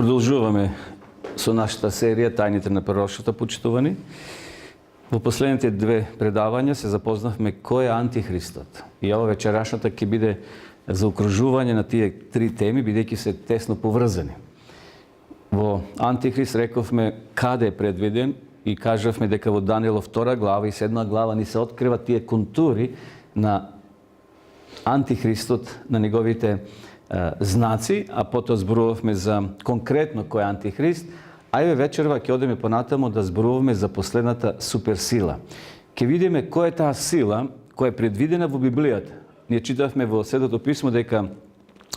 Продолжуваме со нашата серија Тајните на пророштвото, почитувани. Во последните две предавања се запознавме кој е Антихристот. И ова вечерашната ќе биде заокружување на тие три теми, бидејќи се тесно поврзани. Во Антихрист рековме каде е предвиден и кажавме дека во Даниелов 2 глава и 7 глава ни се открива тие контури на Антихристот, на неговите знаци, а потоа зборувавме за конкретно кој е Антихрист, а еве вечерва ќе одеме понатамо да зборуваме за последната суперсила. Ќе видиме која е таа сила која е предвидена во Библијата. Ние читавме во Светото писмо дека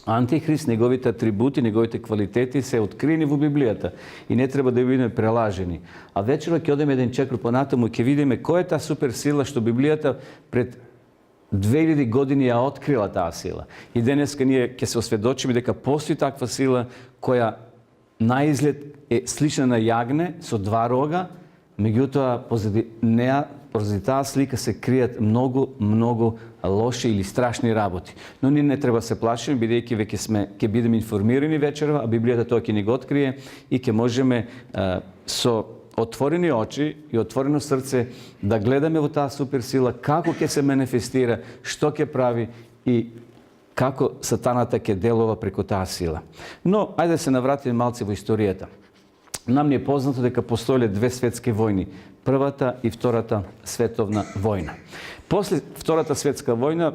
Антихрист, неговите атрибути, неговите квалитети се откриени во Библијата и не треба да бидеме прелажени. А вечерва ќе одеме еден чекор понатаму и ќе видиме која е таа суперсила што Библијата пред 2000 години ја открила таа сила. И денеска ние ќе се осведочиме дека постои таква сила која на изглед е слична на јагне со два рога, меѓутоа позади неа, позади таа слика се кријат многу лоши или страшни работи. Но ние не треба се плашиме, бидејќи веќе ќе бидеме информирани вечерва, а Библијата тоа ќе ни го открие и ќе можеме со отворени очи и отворено срце да гледаме во таа суперсила, како ќе се манифестира, што ќе прави и како сатаната ќе делува преку таа сила. Но, ајде да се навратиме малце во историјата. Нам ни е познато дека постоеле две светски војни. Првата и Втората световна војна. После Втората светска војна,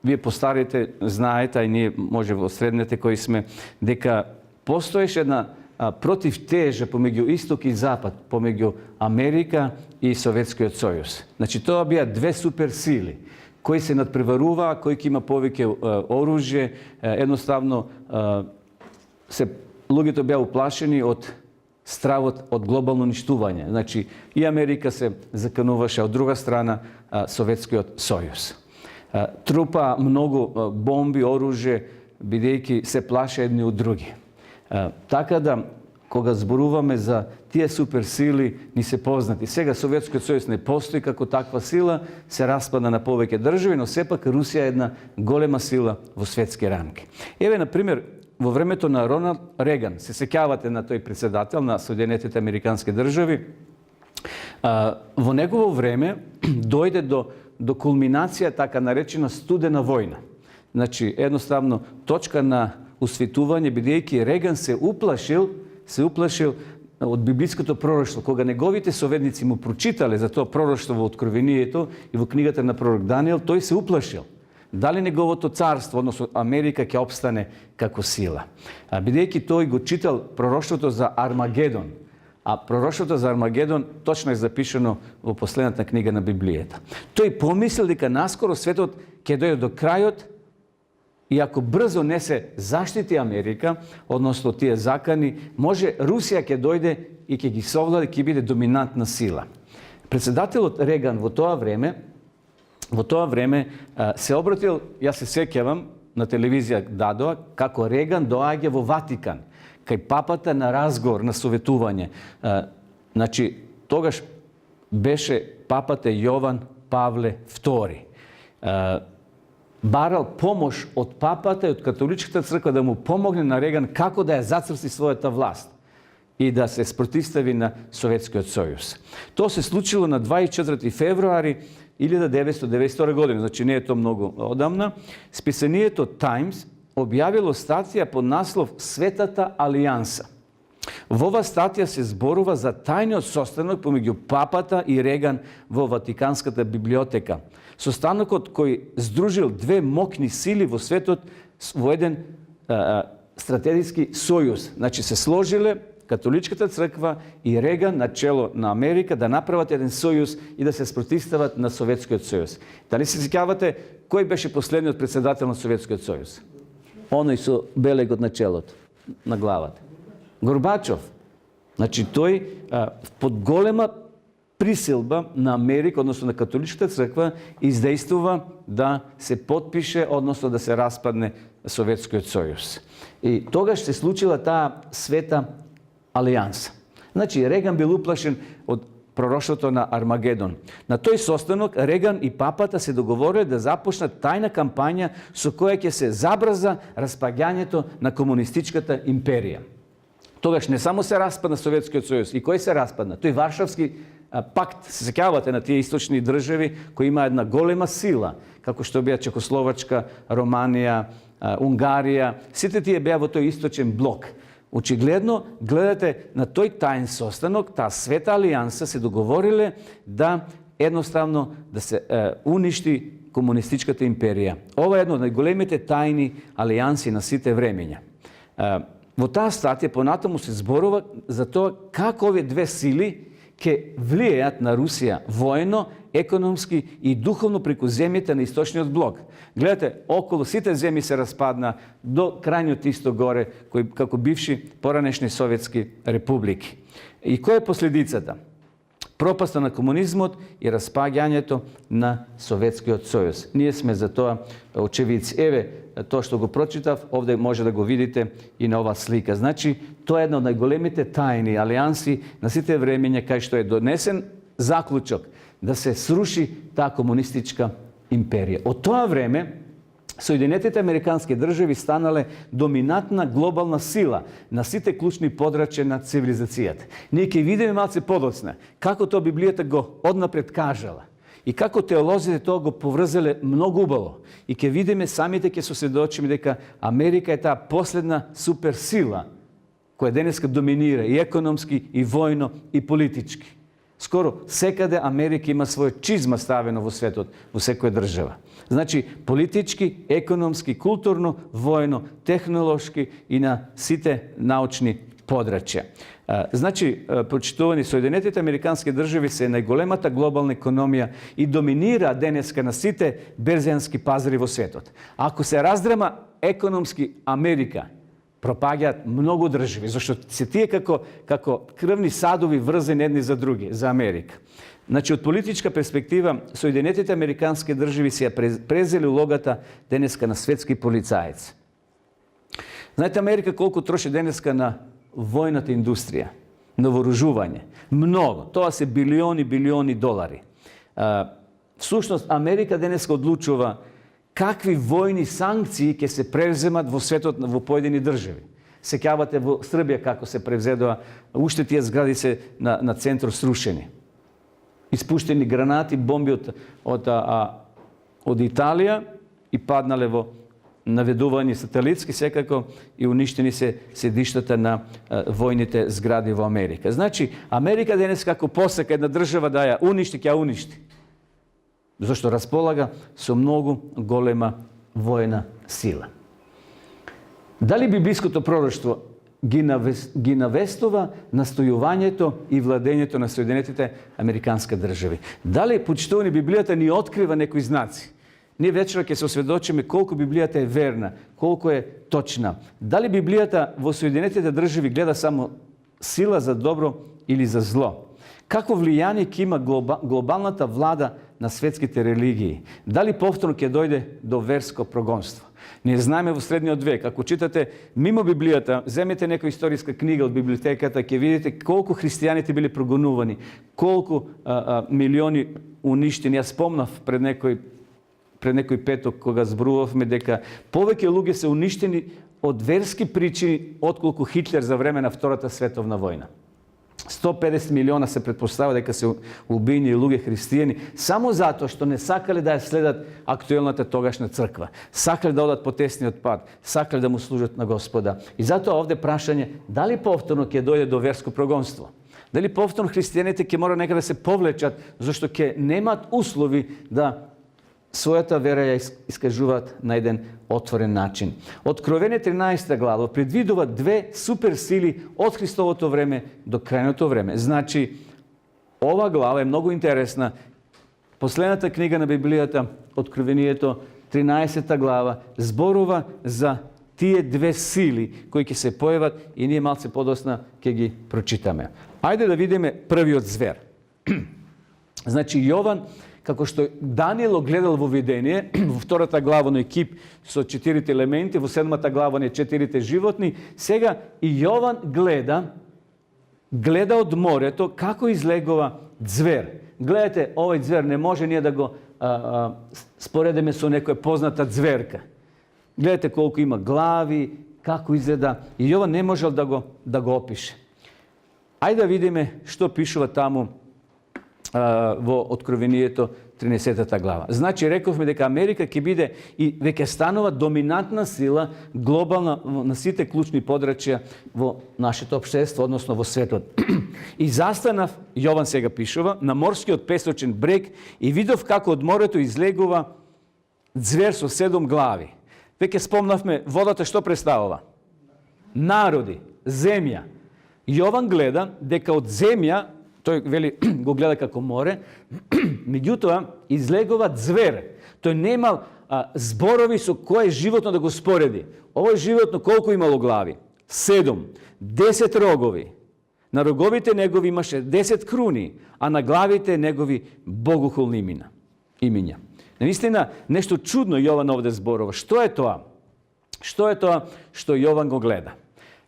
вие постарите знаете, а и ние може во средните кои сме, дека постоеше една противтежа помеѓу Исток и Запад, помеѓу Америка и Советскиот сојуз. Значи, тоа беа две суперсили кои се надпреваруваа, кој ќе има повеќе оружје, едноставно луѓето беа уплашени од стравот од глобално уништување. Значи, и Америка се закануваше, од друга страна Советскиот сојуз. Трупа многу бомби, оружје, бидејќи се плаше едни од други. Така да, кога зборуваме за тие суперсили, ни се познати. Сега Советскиот сојуз не постои како таква сила, се распада на повеќе држави, но сепак Русија е една голема сила во светски рамки. Еве, например, во времето на Роналд Реган, се сеќавате на тој председател на Соединетите американски држави, во негово време дојде до кулминација така наречена студена војна. Значи, едноставно, точка на усветување, бидејќи Реган се уплашил од библиското пророштво, кога неговите советници му прочитале за тоа пророштво во Откровението и во книгата на пророк Даниел, тој се уплашил. Дали неговото царство, односно Америка, ќе опстане како сила. Бидејќи тој го читал пророштвото за Армагедон, а пророштвото за Армагедон точно е запишано во последната книга на Библијата. Тој помислил дека наскоро светот ќе дојде до крајот и ако брзо не се заштити Америка, односно тие закани, може Русија ќе дојде и ќе ги совлади, ќе биде доминантна сила. Председателот Реган во тоа време се обратил, јас се сеќавам, на телевизија дадоа, како Реган доаѓа во Ватикан, кај папата на разговор, на советување. Значи, тогаш беше папата Јован Павле II. Барал помош од папата и од католичката црква да му помогне на Реган како да ја зацрсти својата власт и да се спротивстави на Советскиот сојуз. Тоа се случило на 24 февруари 1992 година, значи не е тоа многу одамна. Списанието Times објавило статија под наслов Светата алијанса. Во оваа статија се зборува за тајниот состанок помеѓу папата и Реган во Ватиканската библиотека. Состанокот кој здружил две мокни сили во светот во еден стратегиски сојуз. Значи се сложиле католичката црква и Реган на чело на Америка да направат еден сојуз и да се спротивстават на Советскиот сојуз. Дали се сеќавате кој беше последниот председател на Советскиот сојуз? Оној со белегот на челото, на главата. Горбачов. Значи тој под голема присилба на Америка, односно на католичката црква, издействува да се потпише, односно да се распадне Советскиот сојуз. И тогаш се случила таа света алијанса. Значи Реган бил уплашен од пророштвото на Армагедон. На тој состанок Реган и папата се договориле да започнат тајна кампања со која ќе се забрза распаѓањето на комунистичката империја. Тогаш не само се разпадна Советскиот сојуз, и кој се разпадна? Тој Варшавски пакт, се сеќавате на тие источни држави кои има една голема сила, како што беа Чехословачка, Романија, Унгарија, сите тие беа во тој источен блок. Очигледно, гледате на тој тајн состанок, таа света алијанса се договориле да едноставно да се уништи комунистичката империја. Ова е едно од најголемите тајни алијанси на сите времења. Во таа статија понатаму се зборува за тоа како овие две сили ќе влијаат на Русија воено, економски и духовно преку земјите на источниот блок. Гледате, околу сите земји се распадна до крајниот исток горе, кој како бивши поранешни советски републики. И која е последицата? Пропаста на комунизмот и распаѓањето на Советскиот сојуз. Ние сме за тоа очевидци. Еве, тоа што го прочитав, овде може да го видите и на оваа слика. Значи, тоа е една од најголемите тајни алијанси на сите времења кај што е донесен заклучок да се сруши таа комунистичка империја. Од тоа време Соединетите Американски држави станале доминантна глобална сила на сите клучни подрачја на цивилизацијата. Ние ќе видиме малце подоцна како тоа Библијата го однапред кажала и како теолозите тоа го поврзеле многу убаво. И ќе видиме, самите ќе се сведочиме дека Америка е таа последна суперсила која денеска доминира и економски, и војно, и политички. Скоро секаде Америка има своја чизма ставено во светот, во секоја држава. Значи, политички, економски, културно, војно, технолошки и на сите научни подрачја. Значи, прочитувани, Соединетите Американски држави се најголемата глобална економија и доминира денеска на сите берзенски пазари во светот. Ако се раздрема економски Америка, пропаѓаат многу држави, зашто се тие како крвни садови врзани едни за други, за Америка. Значи, од политичка перспектива, Соединетите Американски држави се презели улогата денеска на светски полицаец. Знаете, Америка колку троши денеска на војната индустрија, на вооружување? Многу. Тоа се билиони долари. Всушност, Америка денеска одлучува какви војни санкции ќе се превземат во светот во поедини држави. Сеќавате во Србија како се превзедоа, уште тие згради се на центро срушени. Испуштени гранати, бомби од Италија и паднале во наведување сателитски, секако и уништени се седиштата на војните згради во Америка. Значи, Америка денес како посека една држава да ја уништи, ќе ја уништи. Зашто располага со многу голема војна сила. Дали библиското пророштво ги навестува настојувањето и владењето на Соединетите Американски држави? Дали, почитувани, Библијата ни открива некои знаци? Ние вечера ќе се осведочиме колку Библијата е верна, колку е точна. Дали Библијата во Соединетите држави гледа само сила за добро или за зло? Какво влијание ќе има глобалната влада на светските религии? Дали повторно ќе дојде до верско прогонство? Ние знаеме во средниот век, ако читате мимо Библијата, земете некоја историска книга од библиотеката, ќе видите колку христијаните били прогонувани, колку милиони уништени. Јас спомнав пред некој петок кога зборувавме дека повеќе луѓе се уништени од верски причини отколку Хитлер за време на Втората световна војна. 150 милиона се претпоставува дека се убиени луѓе христијани само затоа што не сакале да ја следат актуелната тогашна црква. Сакале да одат по тесниот пат, сакале да му служат на Господа. И затоа овде прашање, дали повторно ќе дојде до верско прогонство? Дали повторно христијаните ќе мора некаде да се повлечат, зашто ќе немаат услови да својата вера ја искажуваат на еден отворен начин. Откровение 13 глава предвидува две суперсили од Христовото време до крајното време. Значи, ова глава е многу интересна. Последната книга на Библијата, Откровението, 13 глава, зборува за тие две сили кои ќе се појават и ние малце подосна ќе ги прочитаме. Ајде да видиме првиот звер. Значи, Јован, како што Даниел гледал во видение, во втората глава на екип со 4 елементи, во 7-та глава на 4 животни, сега и Јован гледа од морето како излегува звер. Гледате, овој звер не може ние да го споредиме со некоја позната зверка. Гледате колку има глави, kako izgleda i Jovan ne može da go opiše. Ajde da vidimo što pišува tamo vo Откровението 13 глава. Значи, рековме дека Америка ќе биде и веќе станува доминантна сила глобална на сите клучни подрачја во нашето општество, односно во светот. И застанав, Јован сега пишува, на морскиот песочен брег и видов како од морето излегува звер со 7 глави. Веќе спомнавме, водата што представува? Народи, земја. Јован гледа дека од земја, тој вели го гледа како море, меѓутоа излегува звер. Тој немал зборови со кое животно да го спореди. Овој животно колку имало глави? 7. 10 рогови. На роговите негови имаше 10 круни, а на главите негови богохулни имиња. Наистина, нешто чудно Јован овде зборува. Што е тоа? Што е тоа што Јован го гледа?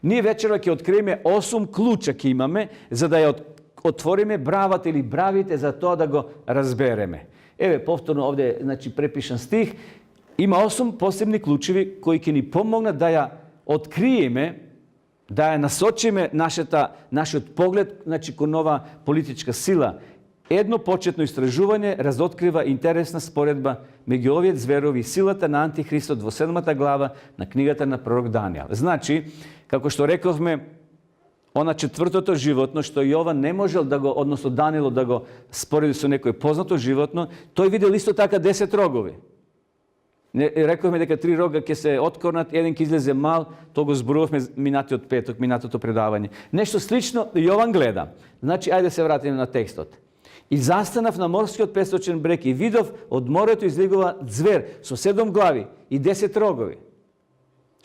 Ние вечера ќе откриеме 8 клуча ќе имаме, за да ја отвориме бравата или бравите за тоа да го разбереме. Еве, повторно овде, значи, препишан стих. Има 8 посебни клучеви кои ќе ни помогнат да ја откриеме, да ја насочиме нашиот поглед, значи, кон нова политичка сила. Едно почетно истражување разоткрива интересна споредба меѓу овие зверови и силата на Антихристот во 7 глава на книгата на пророк Данијел. Значи, како што рековме, она четвртото животно, што Јован не можел да го, односно Данијел да го спореди со некој познато животно, тој видел исто така 10 рогови. Рековме дека 3 рога ќе се откорнат, еден ќе излезе мал, тоа го зборувавме минатиот петок, минатото предавање. Нешто слично Јован гледа. Значи, ајде се вратиме на текстот. И застанав на морскиот песочен брег и видов од морето излегува звер со 7 глави и 10 рогови.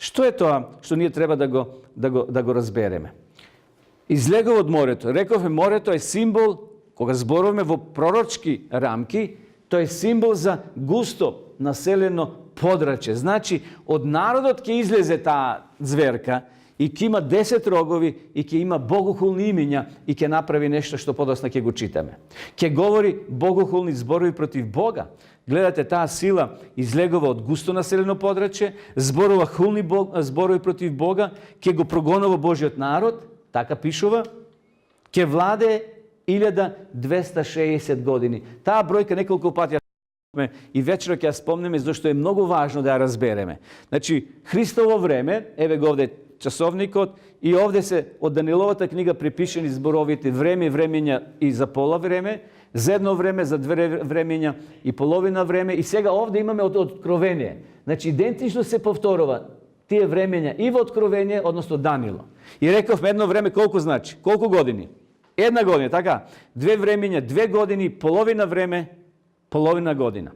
Што е тоа што ние треба да го разбереме? Излегува од морето. Рековме, морето е символ, кога зборуваме во пророчки рамки, тоа е символ за густо населено подрачје. Значи, од народот ќе излезе таа зверка и ќе има 10 рогови и ќе има богохулни имиња и ќе направи нешто што подосна ќе го читаме. Ќе говори богохулни зборови против Бога. Гледате, таа сила излегува од густо населено подрачје, зборува хулни зборови против Бога, ќе го прогонува Божиот народ, така пишува, ќе владее 1260 години. Таа бројка неколку пати и вечера ќе ја спомнеме, зашто е многу важно да ја разбереме. Значи, Христово време, еве го овде часовникот, и овде се од Даниловата книга припишени зборовите време, времења и за пола време, за едно време, за две времења и половина време, и сега овде имаме од Откровение. Значи, идентично се повторува тие времења и во Откровение, односно Данило. И рековме едно време колку значи? Колку години? 1 година, така? 2 времења, 2 години, половина време, половина година.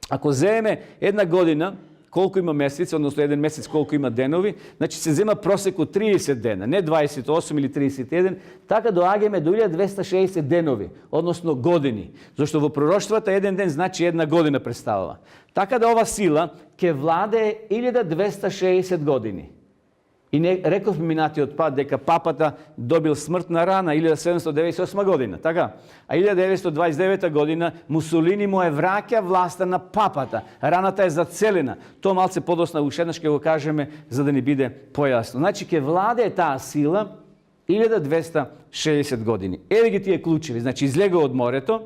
Ако земеме 1 година, колку има месеци, односно 1 месец колку има денови, значи се зема просеку 30 дена, не 28 или 31, така доаѓаме до 1260 денови, односно години. Зашто во пророштвата 1 ден значи 1 година представува. Така да ова сила ќе владее 1260 години. И не рековме минатиот пат дека папата добил смртна рана 1798 година, така? А 1929 година Мусолини му е враќа власта на папата. Раната е зацелена. Тоа малце подосна уште еднаш ќе го кажеме за да ни биде појасно. Значи ќе владее таа сила 1260 години. Еве ги тие клучеви. Значи излегува од морето,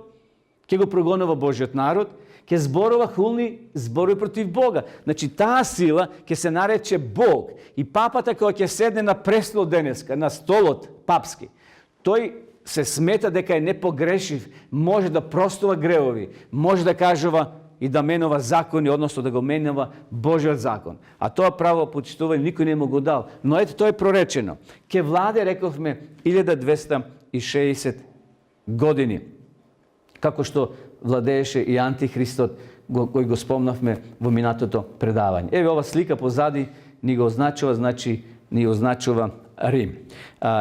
ќе го прогонува Божиот народ, ќе зборува хулни зборови против Бога. Значи, таа сила ќе се нарече Бог. И папата која ќе седне на престол денеска, на столот папски, тој се смета дека е непогрешив, може да простува гревови, може да кажува и да менува закони, односно да го менува Божиот закон. А тоа право почитување никој не му го дал. Но ето тоа е проречено. Ке владе, рековме, 1260 години. Како што владееше и Антихристот, кој го спомнавме во минатото предавање. Еве ова слика позади ни го означува, значи ни означува Рим.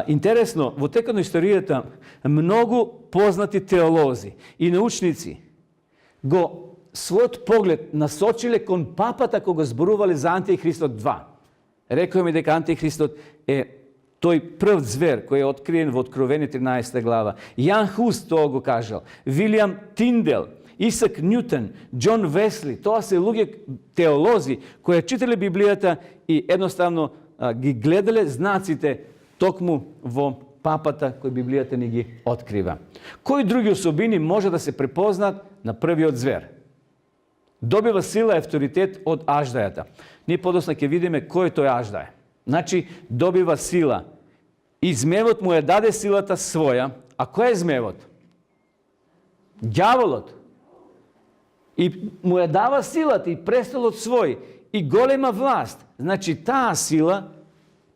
Интересно, во текот на историјата многу познати теолози и научници го својот поглед насочиле кон папата кога зборувале за Антихристот 2. Рекоме дека Антихристот е тој прв звер кој е откриен во Откровение 13 глава. Јан Хус тоа го кажал. Вилијам Тиндел, Исак Нјутон, Џон Весли, тоа се луѓе теолози кои читале Библијата и едноставно ги гледале знаците токму во папата кој Библијата ни ги открива. Кои други особини може да се препознат на првиот звер? Добива сила и авторитет од аждајата. Ние подосна ќе видиме кој тој аждај. Значи, добива сила. И змевот му ја даде силата своја. А кој е змевот? Ѓаволот. И му ја дава силата и престолот свој и голема власт. Значи, таа сила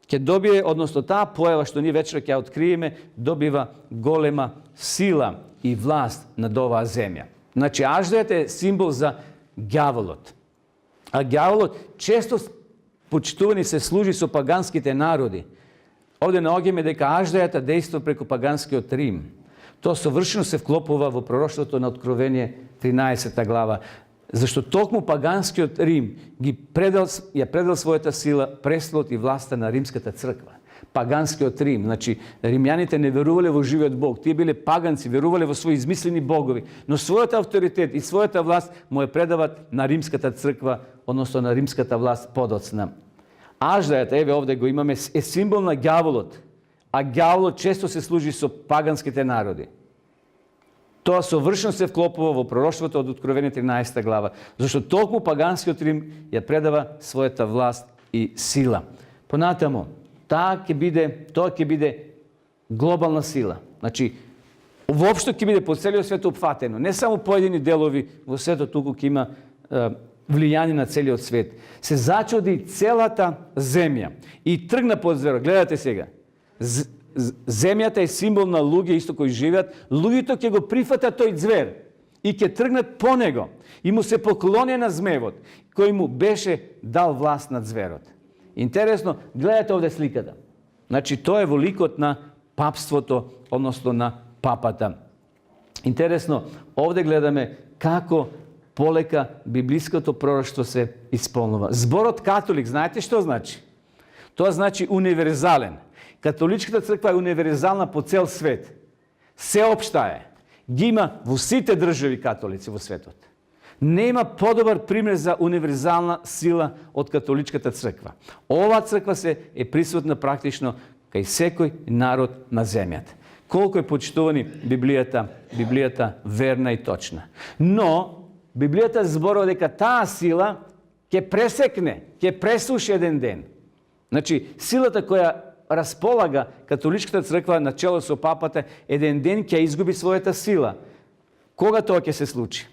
ќе добие, односно таа појава што ние вечера ќе откриеме, добива голема сила и власт над оваа земја. Значи, аждајата е символ за ѓаволот. А ѓаволот често почитувани се служи со паганските народи. Овде наоѓаме дека аждајата дејства преку паганскиот Рим. Тоа совршено се вклопува во пророштвото на Откровение 13 глава, зашто токму паганскиот Рим ја предал својата сила, престолот и власта на римската црква. Паганскиот Рим, значи римјаните не верувале во живиот Бог, тие биле паганци, верувале во своји измислени богови, но својот авторитет и својата власт му ја предават на римската црква, односно на римската власт подоцна. Аждајата, еве овде го имаме, е символ на ѓаволот, а ѓаволот често се служи со паганските народи. Тоа совршено се вклопува во пророштвото од Откровение 13 глава, зашто толку паганскиот Рим ја предава својата власт и сила. Понатаму, тоа ќе биде глобална сила. Значи, воопшто ќе биде по целиот свет опфатено, не само поедини делови во светот, туку ќе има влијание на целиот свет. Се зачуди целата земја и тргна под зверот. Гледате сега. Земјата е символ на луѓе исто кои живеат. Луѓето ќе го прифатат тој звер и ќе тргнат по него и му се поклоне на змевот кој му беше дал власт над зверот. Интересно, гледате овде сликата. Значи, тоа е во ликот на папството, односно на папата. Интересно, овде гледаме како полека библиското пророштво се исполнува. Зборот католик, знаете што значи? Тоа значи универзален. Католичката црква е универзална по цел свет. Сеопшта е. Ги има во сите држави католици во светот. Не има подобар пример за универзална сила од католичката црква. Оваа црква се е присутна практично кај секој народ на земјата. Колку е почитувани Библијата верна и точна. Но Библијата зборува дека таа сила ќе пресекне, ќе пресуши еден ден. Значи, силата која располага католичката црква на чело со папата, еден ден ќе изгуби својата сила. Кога тоа ќе се случи?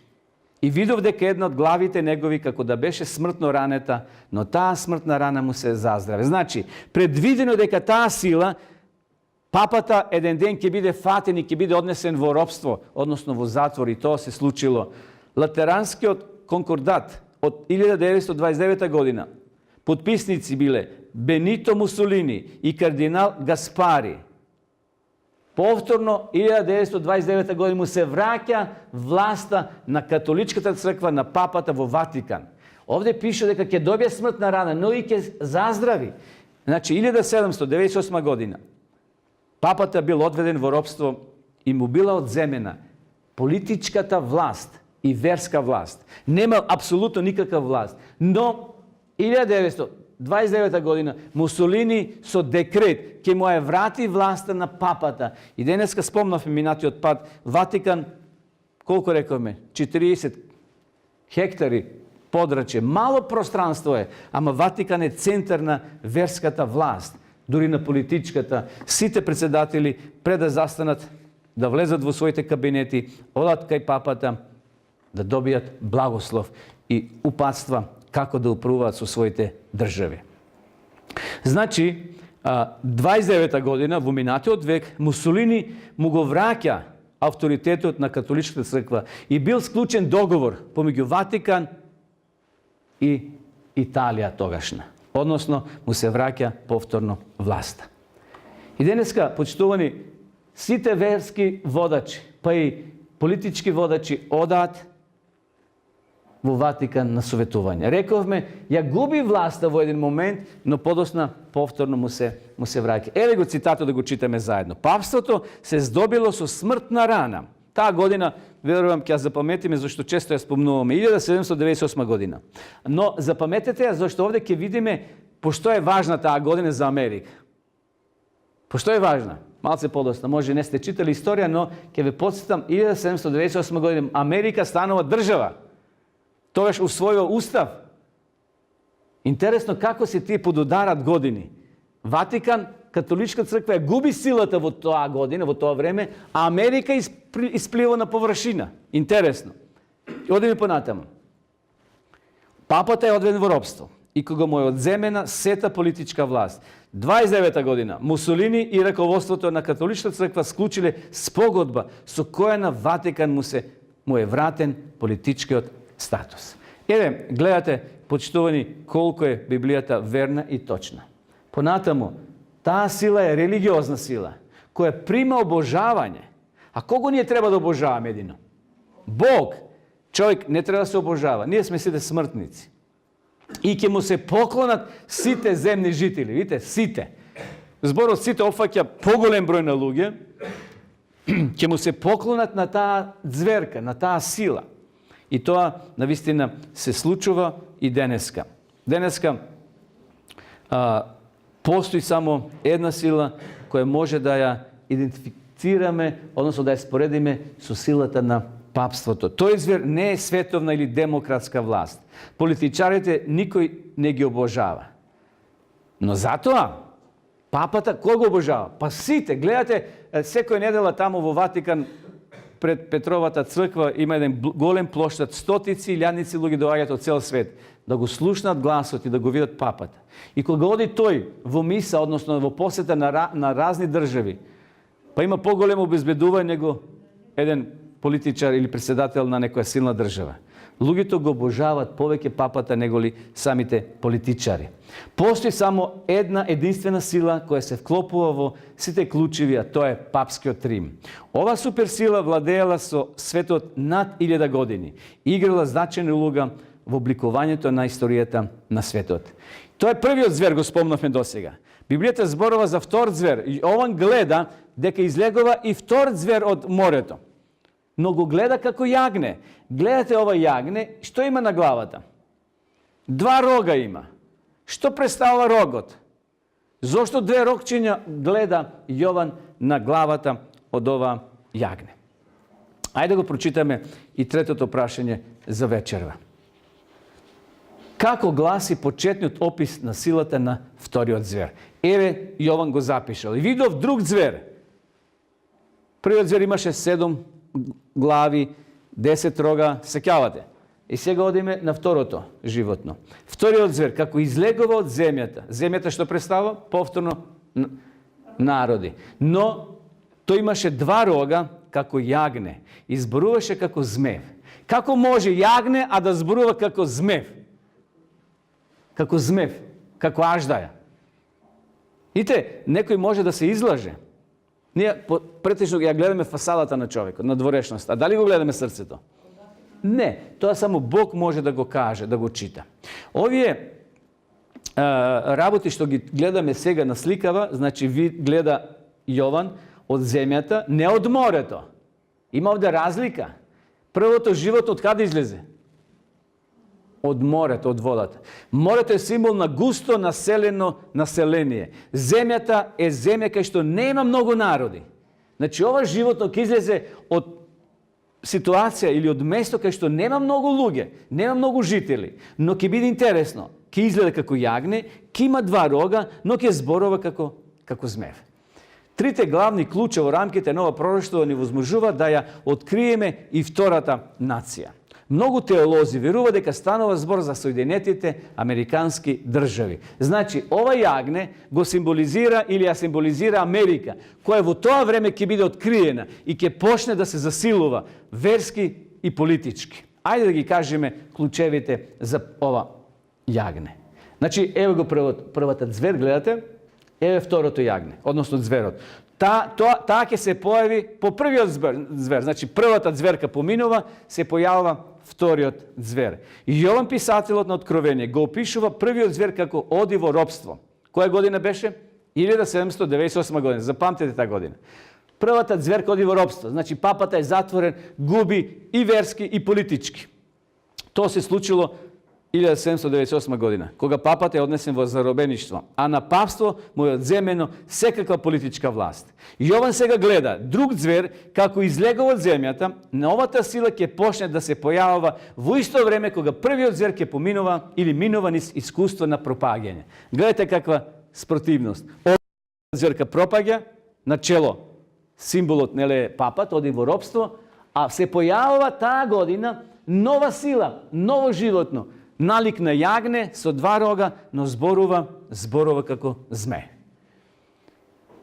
И видов дека една од главите негови како да беше смртно ранета, но таа смртна рана му се заздраве. Значи, предвидено дека таа сила, папата еден ден ќе биде фатен и ќе биде однесен во робство, односно во затвор, и тоа се случило. Латеранскиот конкордат од 1929 година, подписници биле Бенито Мусолини и кардинал Гаспари. Повторно, 1929 година му се враќа власта на католичката црква, на папата во Ватикан. Овде пише дека ќе добие смртна рана, но и ќе заздрави. Значи, 1798 година папата бил одведен во робство и му била одземена политичката власт и верска власт. Нема апсолутно никаква власт. Но 1929 година Мусолини со декрет ќе му ја врати власта на папата. И денеска спомнавме минатиот пат, Ватикан, колку рековме, 40 хектари подраче, мало пространство е, ама Ватикан е центар на верската власт, дури на политичката. Сите председатели пред да застанат, да влезат во своите кабинети, одат кај папата, да добијат благослов и упатства како да управуваат со своите држави. Значи, 29 година, во минатиот век, Мусолини му го враќа авторитетот на католичката црква и бил склучен договор помеѓу Ватикан и Италија тогашна. Односно, му се враќа повторно власта. И денеска, почитувани, сите верски водачи, па и политички водачи одаат во Ватикан на советување. Рековме, ја губи власта во еден момент, но подосна повторно му се враќа. Еве го цитатот да го читаме заедно. Папството се здобило со смртна рана. Таа година, верувам, ќе ја запаметиме, зашто често ја спомнуваме, 1798 година. Но запаметете ја, зашто овде ќе видиме pošto je važna ta godina za Ameriku? Pošto je važna? Malce podosno, možda ne ste čitali istorija, no kada podsjetam, 1798. godine Amerika stanova država. To već usvojio ustav. Interesno kako se ti podudarat godini. Vatikan, katolička crkva gubi silata v ta godina, v to vreme, a Amerika ispliva na površina. Interesno. Ovdje mi ponatamo. Papata je odveden v ropstvo i koga mu je odzemena seta politička vlast. 29. godina Mussolini i rakovodstvo na katolička crkva sključile spogodba su koja na Vatikan mu je vraten politički status. Evo, gledate, počtovani, koliko je Biblijata verna i točna. Ponatamo, ta sila je religiozna sila koja prima obožavanje. A kogo nije treba da obožava jedino? Bog. Čovjek ne treba da se obožava. Nije sme site smrtnici. I ke mu se poklonat site zemni žitelji. Vidite, site. Zbor od site ofakja pogolem broj na luge. Ke mu se poklonat na ta zverka, na ta sila. I to navistina se slučuva i deneska. Deneska postoji samo jedna sila koja može da ja identificirame, odnosno da je sporedime su silata na papstvoto. To je zver ne svetovna ili demokratska vlast. Političarite nikoj ne gi obožava. No zato, papata koga obožava? Pa site, gledate, sve koje nedela tamo u Vatikan pred Petrovata crkva ima jedan golem ploštat, stotici iljadnici ljudi dovađat od cel svet, da go slušnat glasot i da go vidat papata. I koga odi toj v misa, odnosno v poseta na razni državi, pa ima pogolemo bezbeduvanje nego jedan političar ili predsjedatelj na nekoja silna država. Ljudi to go obožavat poveke papata nego li samite političari. Postoji samo jedna jedinstvena sila koja se vklopuje v site ključivi, a to je papski Rim. Ova super sila vladela so svetot nad 1000 godini. Igrala značajna uloga v oblikovanju to na istorijeta na svetot. To je prvi od zver, go spomnofme dosega. Biblijata zborova za vtor zver. I ovan gleda deka izlegova i vtor zver od moreto. No go gleda kako jagne. Gledate ova jagne, što ima na glavata? 2 roga ima. Što predstavlja rogot? Zašto 2 rokčinja gleda Jovan na glavata od ova jagne? Ajde go pročitame i tretoto prašenje za večerva. Kako glasi početnjut opis na silata na vtori od zver? Eve, Jovan go zapišao. I vidov drug zver. Prvi od zver imaše 7 glavi, 10 roga, sekjavate. I сега odime na vtoroto životno. Vtori od zver, kako izlegova od zemljata. Zemljata što predstava? Povtorno narodi. No, to imaše 2 roga, kako jagne. I zboruvaše kako zmev. Kako može jagne, a da zboruva kako zmev? Kako zmev, kako aždaja. Vidite, nekoj može da se izlaže. Nije, pretežno, ja gledam fasadata na čovjeka, na dvorešnost. A da li go gledame srcето? Ne, to samo Bog može da go kaže, da go čita. Ovije raboti što gledame сега na slikava, znači gleda Jovan od zemljata, ne od moreto. Ima ovdje razlika. Prvo to život od kada izleze? Od moreta, od vodata. Moreto je simbol na gusto naseljeno naselenije. Zemljata je zemlja kaj što nema mnogo narodi. Znači ova životno izleze od situacija ili od mjesto kaj što nema mnogo luge, nema mnogo žitelji. No ki biti interesno, ki izgleda kako jagne, ki ima 2 roga, no ki je zborova kako zmev. 3 glavni ključa u ramkite nova proroštva ni возможува da ja otkrijeme i vtorata nacija. Mnogo teolozi vjeruva дека станува збор за Соединетите американски држави. Значи, ова јагне го символизира или ја символизира Америка, која во тоа време ќе биде откриена и ќе почне да се засилува верски и политички. Ајде да ги кажеме клучевите за ова јагне. Значи, ево го првата звер, гледате, ево второто јагне, односно зверот. Таа ќе се појави по првиот звер. Значи, првата зверка поминува, се појавува вториот звер. И Јован писателот на Откровение го опишува првиот звер како оди во робство. Која година беше? 1798 година. Запамтете таа година. Првата зверка оди во робство. Значи папата е затворен, губи и верски и политички. Тоа се случило 1798 godina, koga papate je odnesen v zarobeništvo, a na papstvo mu je odzemljeno всекаква политичка власт. Јован сега гледа друг звер како излегува од земјата, новата сила ќе почне да се појавува во исто време кога првиот звер ќе поминува или минува низ искуство на пропагање. Гледате каква спротивност. Овој звер ка пропаѓа, на чело символот неле папат, оди во робство, а се појавува таа година нова сила, ново животно, налик на јагне со два рога, но зборува како зме.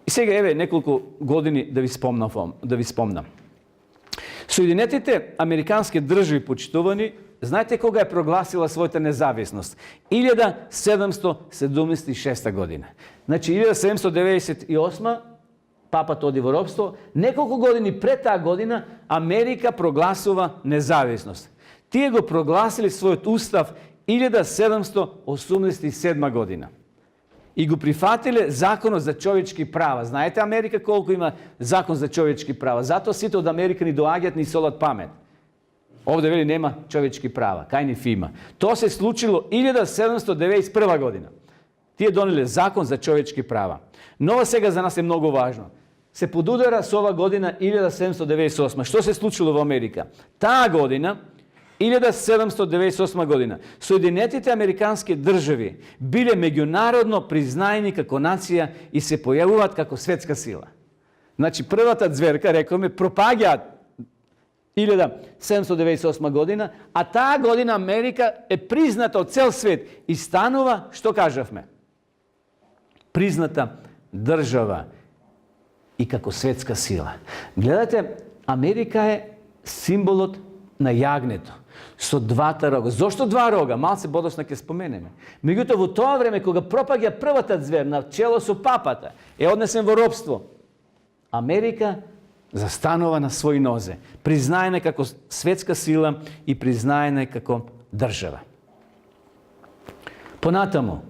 И сега еве неколку години да ви спомнам. Соединетите американски држави, почитувани, знаете кога е прогласила својата независност? 1776 година. Значи 1798 папат оди во робство, неколку години пред таа година Америка прогласува независност. Тие го прогласили својот устав 1787 година. И го прифатиле законот за човечки права. Знаете Америка колку има закон за човечки права. Затоа сите од Америка ни доаѓаат ни солат памет. Овде вели нема човечки права, кај нив има. Тоа се случило 1791 година. Тие донеле закон за човечки права. Но сега за нас е многу важно. Се подудара со ова година 1798. Што се случило во Америка? Таа година 1798 година, Соединетите американски држави биле меѓународно признаени како нација и се појавуваат како светска сила. Значи, првата зверка, рекоме, пропаѓаат 1798 година, а таа година Америка е призната од цел свет и станува, што кажавме, призната држава и како светска сила. Гледате, Америка е символот на јагнето со двата рога. Зошто два рога? Малце подоцна ќе споменеме. Меѓутоа во тоа време кога пропаѓа првата звер на чело со папата, е однесен во робство. Америка застанува на своји нозе, признаена како светска сила и признаена како држава. Понатаму,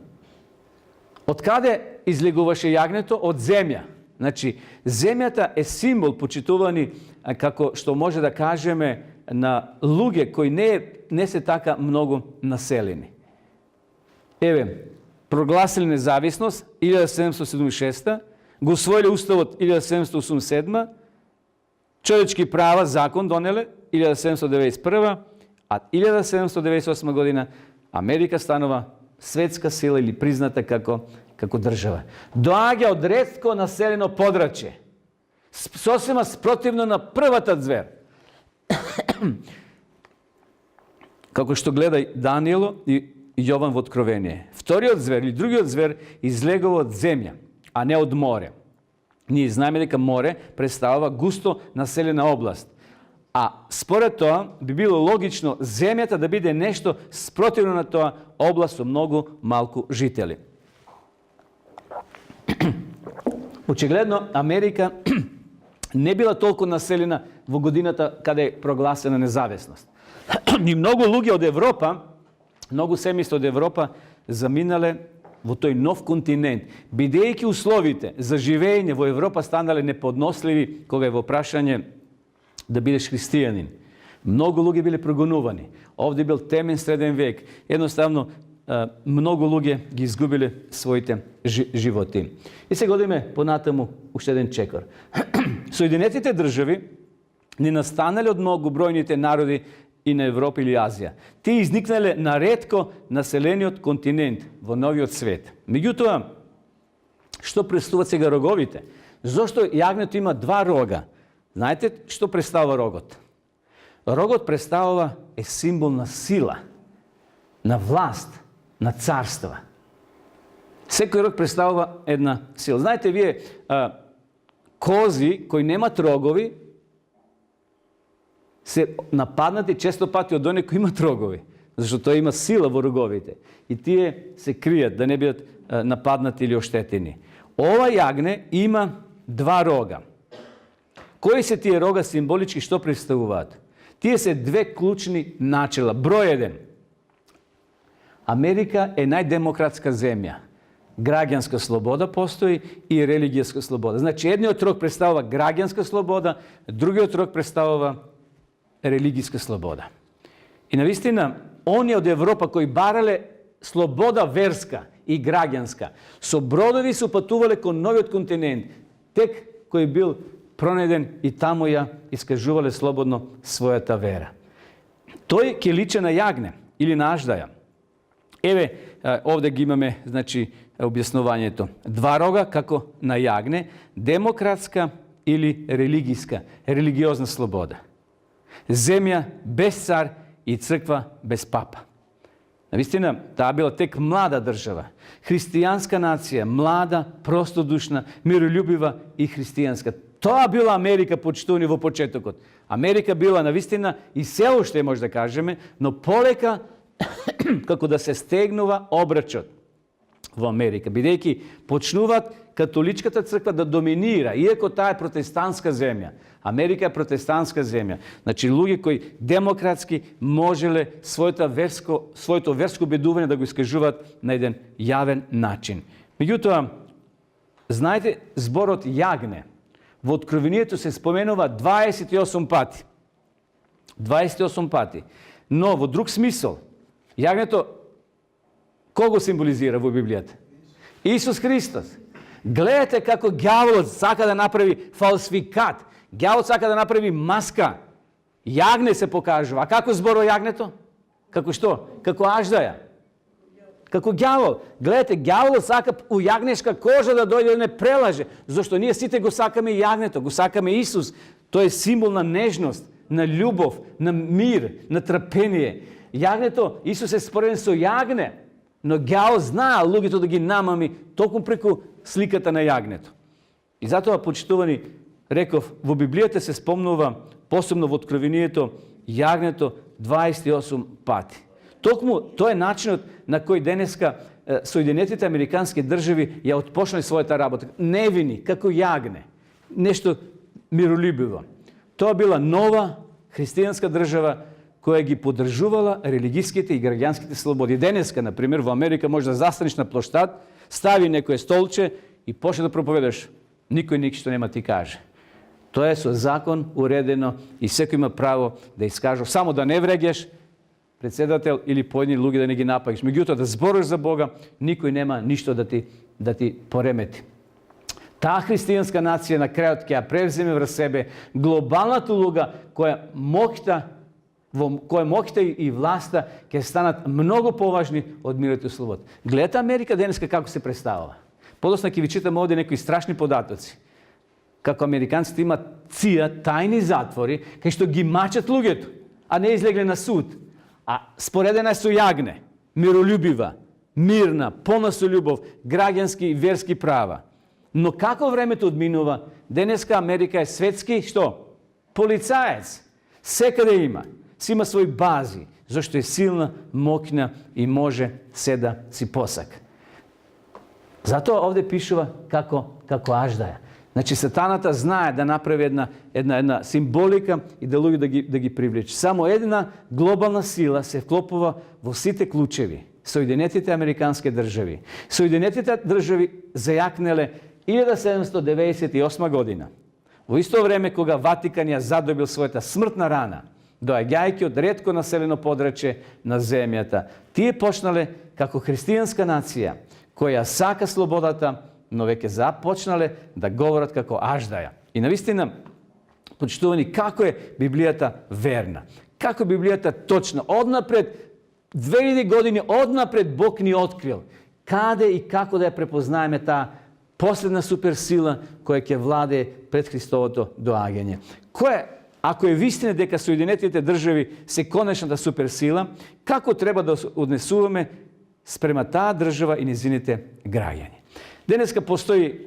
од каде излегуваше јагнето? Од земја. Значи, земјата е символ, почитувани, како што може да кажеме, на луѓе кои не се така многу населени. Еве, прогласили независност 1776, го усвоиле уставот 1787, човечки права закон донеле 1791, а 1798 година Америка станува светска сила или призната како држава. Доаѓа од ретко населено подрачје, сосема спротивно на првата звер. Како што гледа Даниело и Јован во Откровение. Вториот звер или другиот звер излегува од земја, а не од море. Ние знаеме дека море представува густо населена област. А според тоа би било логично земјата да биде нешто спротивно на тоа област со многу малку жители. Очигледно Америка не била толку населена во годината каде е прогласена независност. И многу луѓе од Европа, многу семејства од Европа заминале во тој нов континент, бидејќи условите за живење во Европа станале неподносливи кога е во прашање да бидеш христијанин. Многу луѓе биле прогонувани. Овде бил темен среден век. Едноставно, многу луѓе ги изгубиле своите животи. И сега одиме понатаму уште еден чекор. Соединетите држави не настанале од многобројните народи и на Европа или Азија. Тие изникнале на ретко населениот континент во новиот свет. Меѓутоа, што представуваат сега роговите? Зошто јагнето има два рога? Знаете што представува рогот? Рогот представува е символ на сила, на власт, на царства. Секој рог представува една сила. Знаете, вие кози кои немат рогови се нападнати често пати од оние кои имат рогови, зашто тоа има сила во роговите. И тие се кријат да не бидат нападнати или оштетени. Ова јагне има два рога. Кои се тие рога символички, што представуваат? Тие се две клучни начела. Број 1. Америка е најдемократска земја. Граѓанска слобода постои и религијска слобода. Значи, едниот рог представува граѓанска слобода, другиот рог представува религијска слобода. И навистина, oni od Evropa koji barale sloboda verska i građanska, so brodovi su patuvali ko novi kontinent, tek koji je bil proneden i tamo ja iskažuvali slobodno svoja ta vera. To je ki liče na jagne ili na aždaja. Evo, ovdje imamo, znači, objasnovanje to. Dva roga kako na jagne, demokratska ili religiozna sloboda. Zemlja bez car i crkva bez papa. Istina, ta je bila tek mlada država. Hristijanska nacija, mlada, prostodušna, miroljubiva i hristijanska. To je bila Amerika početuni v početok. Amerika bila navistina i selušte, možda kažeme, no poleka kako da se stegnuva obračot v Amerika. Bidejki počnuvat katoličkata crkva da dominira, iako ta je protestantska zemlja. Amerika je protestantska zemlja. Znači, ljudi koji demokratski možele svoje versko beduvanje da go iskažuvat na jedan javen način. Međutim, znajte, zbor od jagne v Откровението се споменува 28 пати. 28 пати. Но во друг смисъл, ягнето кого символизира во Библијата? Исус Христос. Гледате како ѓаволот сака да направи фалсификат. Ѓаволот сака да направи маска. Јагне се покажува. А како зборува јагнето? Како што? Како аждаја. Како ѓавол. Гледате, ѓаволот сака у јагнешка кожа да дојде да не прелаже. Зашто ние сите го сакаме јагнето, го сакаме Исус. Тој е символ на нежност, на љубов, на мир, на трпение. Јагнето, Исус е спореден со јагне, но ѓавол знае луѓето да ги намами токму преку сликата на јагнето. И затоа, почитувани, реков, во Библијата се спомнува, посебно во Откровението, јагнето 28 пати. Токму, тоа е начинот на кој денеска Соединетите американски држави ја отпочнали својата работа. Невини, како јагне. Нешто миролюбиво. Тоа била нова христијанска држава која ги поддржувала религиските и граѓанските слободи. Денеска, например, во Америка може да застанеш на площад, стави некое столче и почне да проповедаш. Никој ништо нема ти каже. Тоа е со закон уредено и секој има право да искаже. Само да не вреѓаш председател или поедни луѓе да не ги нападиш. Меѓутоа да збориш за Бога, никој нема ништо да ти поремети. Таа христијанска нација на крајот ќе ја превземе врз себе глобалната улога која моќта и власта ќе станат многу поважни од мирот и слобода. Гледате Америка денеска како се представува. Подосна ќе ви читам овде некои страшни податоци. Како американците имат ција, тајни затвори, кај што ги мачат луѓето, а не излегле на суд. А споредена е со јагне, миролюбива, мирна, полна со љубов, граѓански и верски права. Но како времето одминува, денеска Америка е светски, што? Полицаец. Секаде има. Си има своји бази, зашто е силна, моќна и може се да си посака. Затоа овде пишува како аждаја. Значи, сатаната знае да направи една символика и да луѓе да ги привлече. Само една глобална сила се вклопува во сите клучеви. Соединетите американски држави. Соединетите држави зајакнеле 1798 година. Во исто време кога Ватикан ја задобил својата смртна рана, доаѓајќи од ретко населено подрачје на земјата, тие почнале како христијанска нација, која сака слободата, но веќе започнале да говорат како аждаја. И навистина, почитувани, како е Библијата верна? Како Библијата точна? Однапред, 2000 години однапред Бог ни открил каде и како да ја препознаеме таа последна суперсила која ќе владее пред Христовото доаѓање. Ако е вистина дека Соединетите држави се конечната суперсила, како треба да однесуваме спрема таа држава и незините граѓани? Денеска постои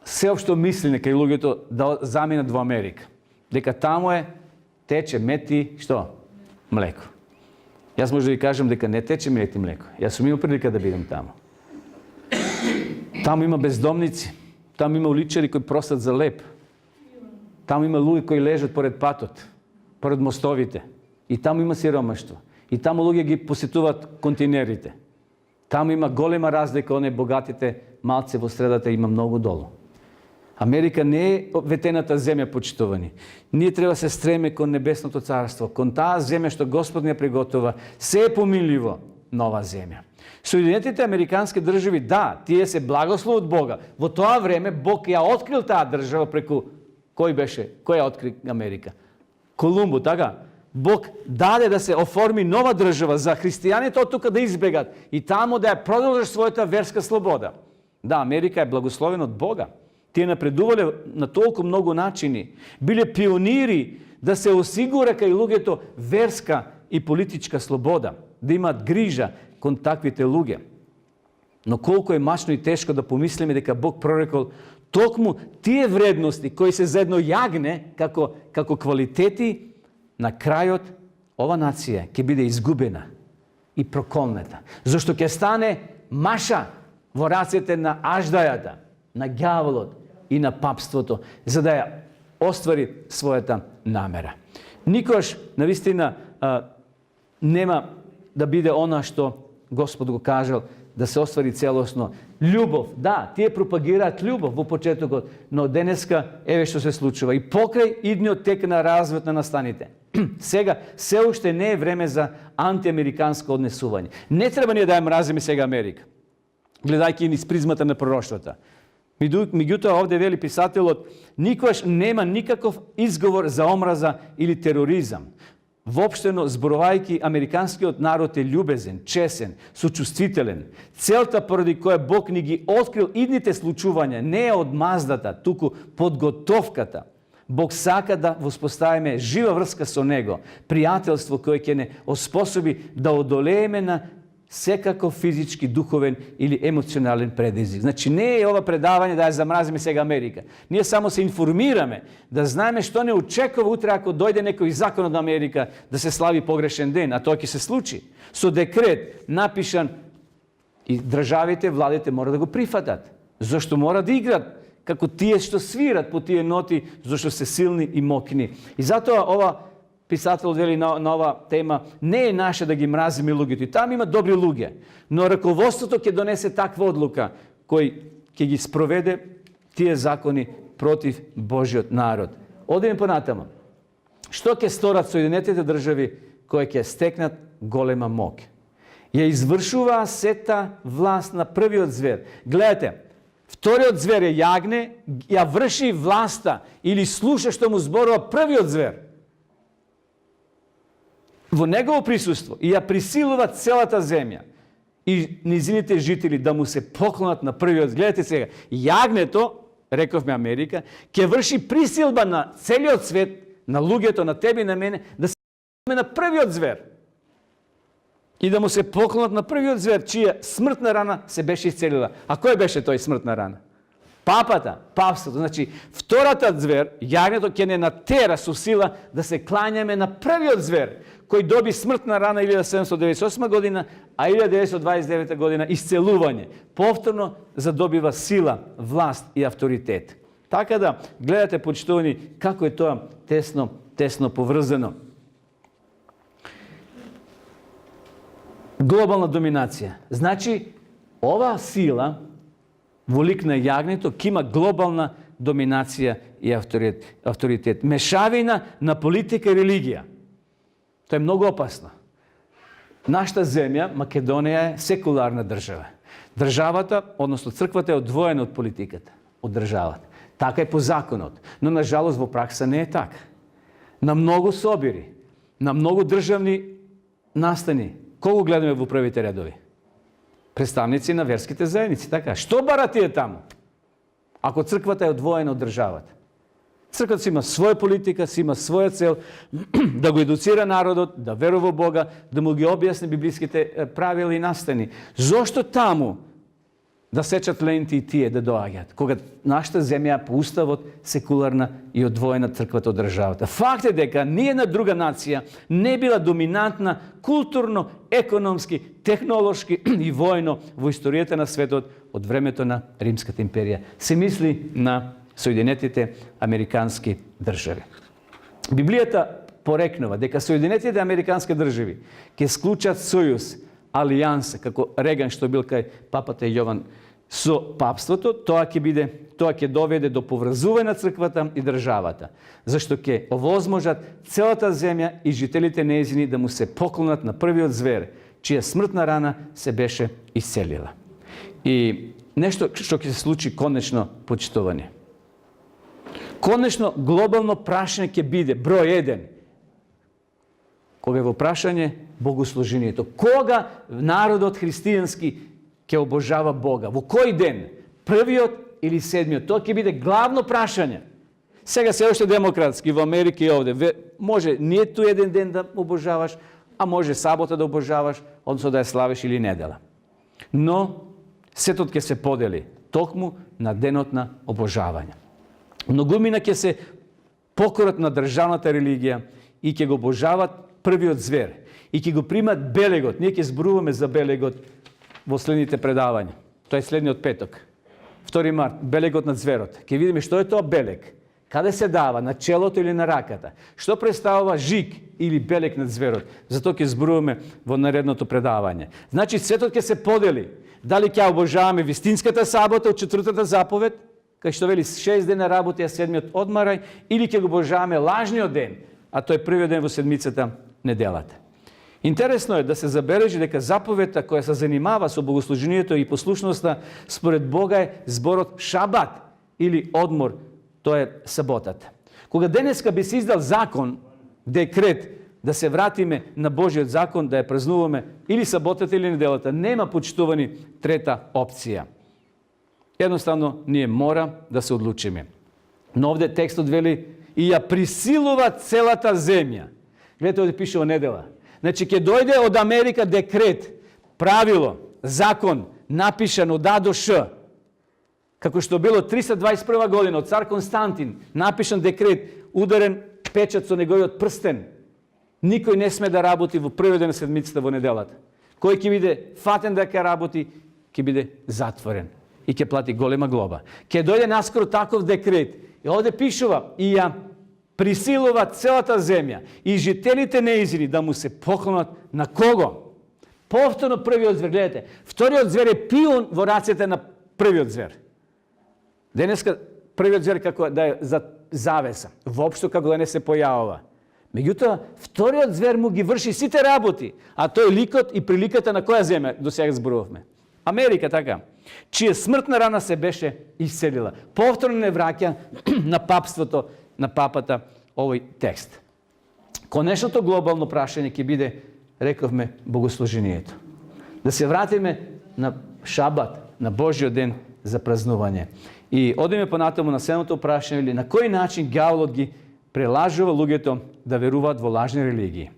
сеопшто мислење кај луѓето да заминат во Америка. Дека таму тече мед и што? Млеко. Јас може да ви кажам дека не тече мед и млеко. Јас сум имал прилика да бидам таму. Таму има бездомници. Таму има уличари кои просат за леп. Таму има луѓе кои лежат поред патот, поред мостовите. И таму има сиромаштво. И таму луѓе ги посетуваат контейнерите. Таму има голема разлика, оние богатите малце во средата има многу долу. Америка не е ветената земја, почитувани. Ние треба се стреме кон небесното царство, кон таа земја што Господ не приготова, се е помилливо нова земја. Соединетите американски држави, да, тие се благослов од Бога. Во тоа време Бог ја открил таа држава преку кој беше? Кој ја откри Америка? Колумбу, така? Бог даде да се оформи нова држава за христијаните од тука да избегат и таму да ја продолжат својата верска слобода. Да, Америка е благословена од Бога. Тие напредувале на толку многу начини. Биле пионири да се осигура кај луѓето верска и политичка слобода, да имаат грижа кон таквите луѓе. Но колку е мачно и тешко да помислиме дека Бог прорекол токму тие вредности кои се за едно јагне како квалитети, на крајот ова нација ќе биде изгубена и проколнета. Зашто ќе стане маша во рацете на аждајата, на ѓаволот и на папството, за да ја оствари својата намера. Никош, навистина, нема да биде она што Господ го кажал, да се оствари целосно. Љубов, да, тие пропагираат љубов во почетокот, но денеска еве што се случува. И покрај идниот тек на развојот на настаните. Сега, се уште не е време за антиамериканско однесување. Не треба ние да ја мразиме сега Америка, гледајќи низ призмата на пророштвата. Меѓутоа, овде вели писателот, никогаш нема никаков изговор за омраза или тероризам. Воопштено, зборувајќи, американскиот народ е љубезен, чесен, сочувствителен. Целта поради која Бог ни ги открил идните случувања не е одмаздата, туку подготовката. Бог сака да воспоставиме жива врска со Него, пријателство кое ќе не оспособи да одолееме на секако физички, духовен или емоционален предизвик. Значи, не е ова предавање да ја замразиме сега Америка. Ние само се информираме, да знаеме што не очекува утре ако дојде некој закон од Америка да се слави погрешен ден, а тоа ќе се случи. Со декрет напишан и државите, владите мора да го прифатат. Зошто мора да играт како тие што свират по тие ноти, зашто се силни и мокни. И затоа ова писател вели на ова тема, не е наше да ги мразиме луѓето. И там има добри луѓе, но раководството ќе донесе таква одлука кој ќе ги спроведе тие закони против Божиот народ. Одиме понатаму. Што ќе сторат Соединетите држави кои ќе стекнат голема мок? Ја извршува сета власт на првиот звер. Гледате, вториот звер е јагне, ја врши власта или слуша што му зборува првиот звер во негово присуство и ја присилува целата земја и низините жители да му се поклонат на првиот. Гледате сега, јагнето, рековме Америка, ќе врши присилба на целиот свет, на луѓето, на тебе и на мене, да се поклонат на првиот звер и да му се поклонат на првиот звер, чија смртна рана се беше исцелила. А кој беше тој смртна рана? Папата, папството. Значи, втората звер, јагнето, ќе не натера со сила да се клањаме на првиот звер, кој доби смртна рана 1798 година, а 1929 година исцелување. Повторно задобива сила, власт и авторитет. Така да, гледате, почитувани, како е тоа тесно поврзано. Глобална доминација. Значи, ова сила во лик на јагнето ќе има глобална доминација и авторитет. Мешавина на политика и религија. Тоа е многу опасно. Нашата земја, Македонија, е секуларна држава. Државата, односно црквата, е одвоена од политиката, од државата. Така е по законот. Но, на жалост, во пракса не е така. На многу собири, на многу државни настани, кого гледаме во првите редови? Представници на верските заедници, така. Што барат тие таму? Ако црквата е одвоена од државата. Црквата си има своја политика, си има своја цел да го едуцира народот, да верува во Бога, да му ги објасни библиските правила и настани. Зошто таму да сечат ленти и тие да доаѓаат, кога нашата земја по уставот секуларна и одвоена црквата од државата? Факт е дека ниедна друга нација не била доминантна културно, економски, технолошки и војно во историјата на светот од времето на Римската империја. Се мисли на Соединетите американски држави. Библијата порекнува дека Соединетите американски држави ќе склучат сојуз, алијанса, како Реган што бил кај папата Јован со папството, тоа ќе доведе до поврзување на црквата и државата, зашто ќе овозможат целата земја и жителите нејзини да му се поклонат на првиот звер, чија смртна рана се беше исцелила. И нешто што ќе се случи конечно, почитувани. Конечно, глобално прашање ќе биде број 1. Кога е во прашање богослужението. Кога народот христијански ќе обожава Бога? Во кој ден? Првиот или седмиот? Тоа ќе биде главно прашање. Сега се уште демократски во Америка и овде. Може ниту еден ден да обожаваш, а може сабота да обожаваш, односно да ја славиш или недела. Но сетот ќе се подели токму на денот на обожавање. Многумина ќе се покорат на државната религија и ќе го обожават првиот звер. И ќе го примат белегот. Ние ќе зборуваме за белегот во следните предавања. Тоа е следниот петок. 2 март, белегот на зверот. Ќе видиме што е тоа белег. Каде се дава, на челото или на раката? Што представува жиг или белег на зверот? Затоа ќе зборуваме во наредното предавање. Значи, светот ќе се подели. Дали ќе обожаваме вистинската сабота од 4-та заповед, кај што вели 6 дена работи, а 7-миот одмарај, или ќе го обожаваме лажниот ден, а тој е првиот ден во седмицата, неделата. Интересно е да се забележи дека заповедта која се занимава со богослужението и послушноста според Бога е зборот шабат или одмор, тоа е саботата. Кога денеска би се издал закон, декрет, да се вратиме на Божиот закон, да ја празнуваме или саботата или неделата, нема почитувани трета опција. Едноставно, ние мора да се одлучиме. Но овде текстот вели и ја присилува целата земја. Гледате, овде пише о недела. Значи, ќе дојде од Америка декрет, правило, закон, напишан од А до Ш, како што било 321 година од цар Константин, напишан декрет, ударен печат со неговиот прстен. Никој не сме да работи во првиот ден на седмицата во неделата. Кој ќе биде фатен да ќе работи, ќе биде затворен и ќе плати голема глоба. Ќе дојде наскоро таков декрет. И овде пишува и ја присилува целата земја и жителите нејзини да му се поклонат на кого? Повторно првиот звер, гледате. Вториот звер е пион во рацете на првиот звер. Денеска првиот звер како да е за завеса, воопшто како да не се појавува. Меѓутоа, вториот звер му ги врши сите работи, а тој ликот и приликата на која земја до сега зборувавме? Америка, така, чија смртна рана се беше исцелила. Повторно не враќа на папството, на папата овој текст. Конечното глобално прашање ќе биде, рековме, богослужението. Да се вратиме на шабат, на Божиот ден за празнување. И одиме понатаму на седмото прашање, или на кој начин ѓаволот ги прелажува луѓето да веруваат во лажни религии.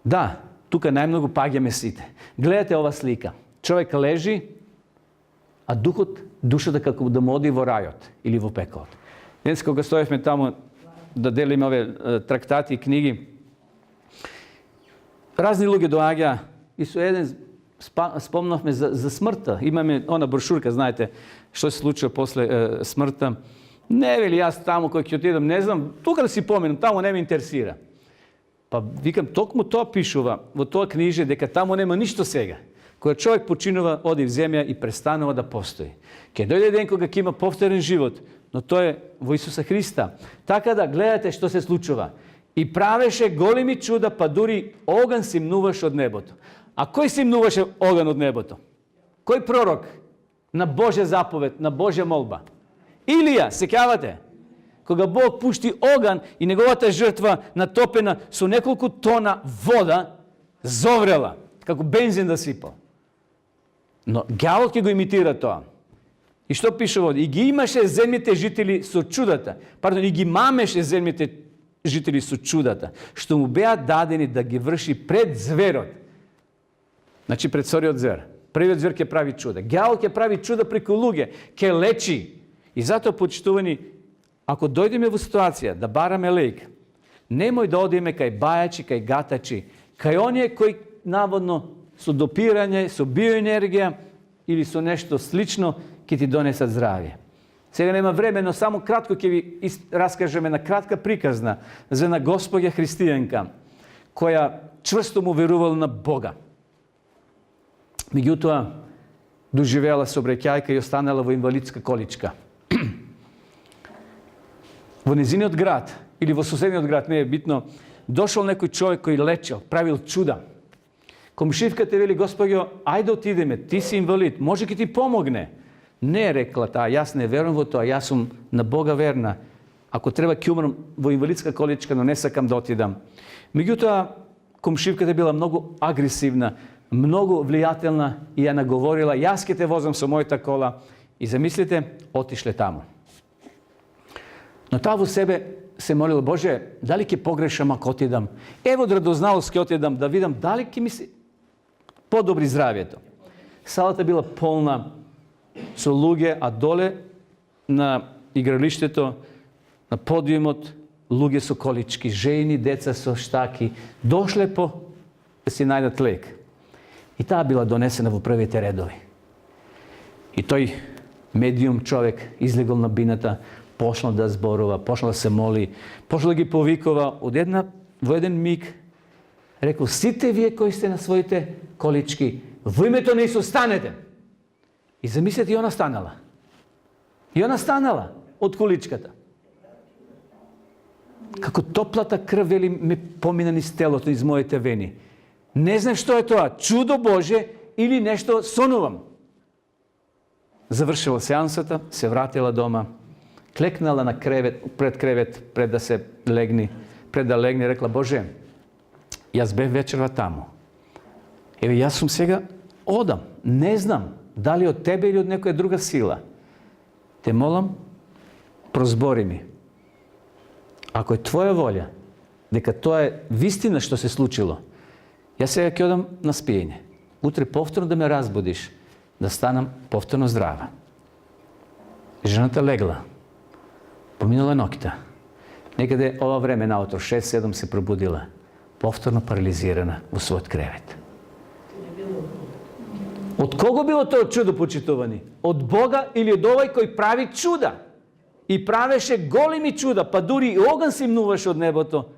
Да, тука најмногу паѓаме сите. Гледате ова слика. Човек лежи, а душата како да му оди во рајот или во пеколот. Денес кога стоевме таму да делиме ове трактати и книги, разни луѓе доаѓа и со еден спомнавме за смртта. Имаме она брошурка, знаете, што се случува после смртта. Не вели јас таму кој ќе отидам, не знам, тука да си поминам, таму не ме интересира. Па викам, токму тоа пишува во тоа книже дека таму нема ништо сега. Кога човек починува, оди в земја и престанува да постои. Ке дојде ден кога ќе има повторен живот, но тоа е во Исуса Христа. Така да гледате што се случува. И правеше големи чуда, па дури оган симнуваше од небото. А кој симнуваше оган од небото? Кој пророк на Божја заповед, на Божја молба? Илија, сеќавате? Кога Бог пушти оган и неговата жртва натопена со неколку тона вода, зоврела, како бензин да сипал. Но ѓаволот ќе го имитира тоа. И што пише води? И ги имаше земјите жители со чудата. Пардон, и ги мамеше земјите жители со чудата, што му беа дадени да ги врши пред зверот. Значи пред вториот звер. Првиот звер ќе прави чуда. Ѓавол ќе прави чуда преку луѓе, ќе лечи. И затоа, почитувани, ако дојдеме во ситуација да бараме лек, немој да одиме кај бајачи, кај гатачи, кај оние кои наводно со допирање, со биоенергија или со нешто слично ќе ти донесат здравје. Сега нема време, но само кратко ќе ви раскажеме на кратка приказна за една госпоѓа христијанка која чврсто му верувала на Бога. Меѓутоа, doživela saobraćajka i ostanala vo invalidska količka. Vo nizini od grad, ili vo susednji od grad, ne je bitno, došao nekoj čovjek koji lečeo, pravil čuda. Komšivka te veli, gospođo, ajde otideme, ti si invalid, može ki ti pomogne? Ne, rekla ta, jaz ne verujem vo to, ja sam na Boga verna. Ako treba ki umrem vo invalidska količka, no ne sakam da otidam. Međutim, komšivka je bila mnogo agresivna, mnogo vlijateljna i je nagovorila, jaz ki te vozam sa mojta kola. I zamislite, otišle tamo. No ta u sebe se molila, Bože, da li ki pogrešam ako otidam? Evo da radoznalosti otidam, da vidim da li ki mi se podobri zdravje to. Salata je bila polna su luge, a dole na igrališteto, na podijumot, luge su količki, ženi, deca su štaki, došle po da si najdat lek. I ta bila donesena u prve te redovi. I toj medijum čovjek izlegal na binata, pošla da zborova, pošla da se moli, pošla da gi povikova, u jedan mig rekao, site vije koji ste na svojite količki, v ime to nisu, stanete. I zamislite, i ona stanala. I ona stanala od količkata. Kako toplata krv veli me pomina niz telo, iz moje te veni. Ne znam što je to, čudo Bože ili nešto sonuvam. Završila seansata, se vratila doma, kleknala na krevet, pred krevet, pred da se legni, pred da legne, rekla, Bože, jaz beh večerva tamo. Evo, ja sam svega odam, ne znam da li od tebe ili od nekoja druga sila. Te molim, prozbori mi. Ako je tvoja volja, neka to je vistina što se slučilo, ja se ki odam na spijenje. Utre povtorno da me razbudiš, da stanem povtorno zdrava. Ženata legla, pominula nokta. Nekada je ova vreme na otro, 6-7 se probudila, povtorno paralizirana u svoj krevet. Od koga bilo to čudo, počituvani? Od Boga ili od ovaj koji pravi čuda? I praveše golimi čuda, pa duri i ogan si mnuvaše od neboto.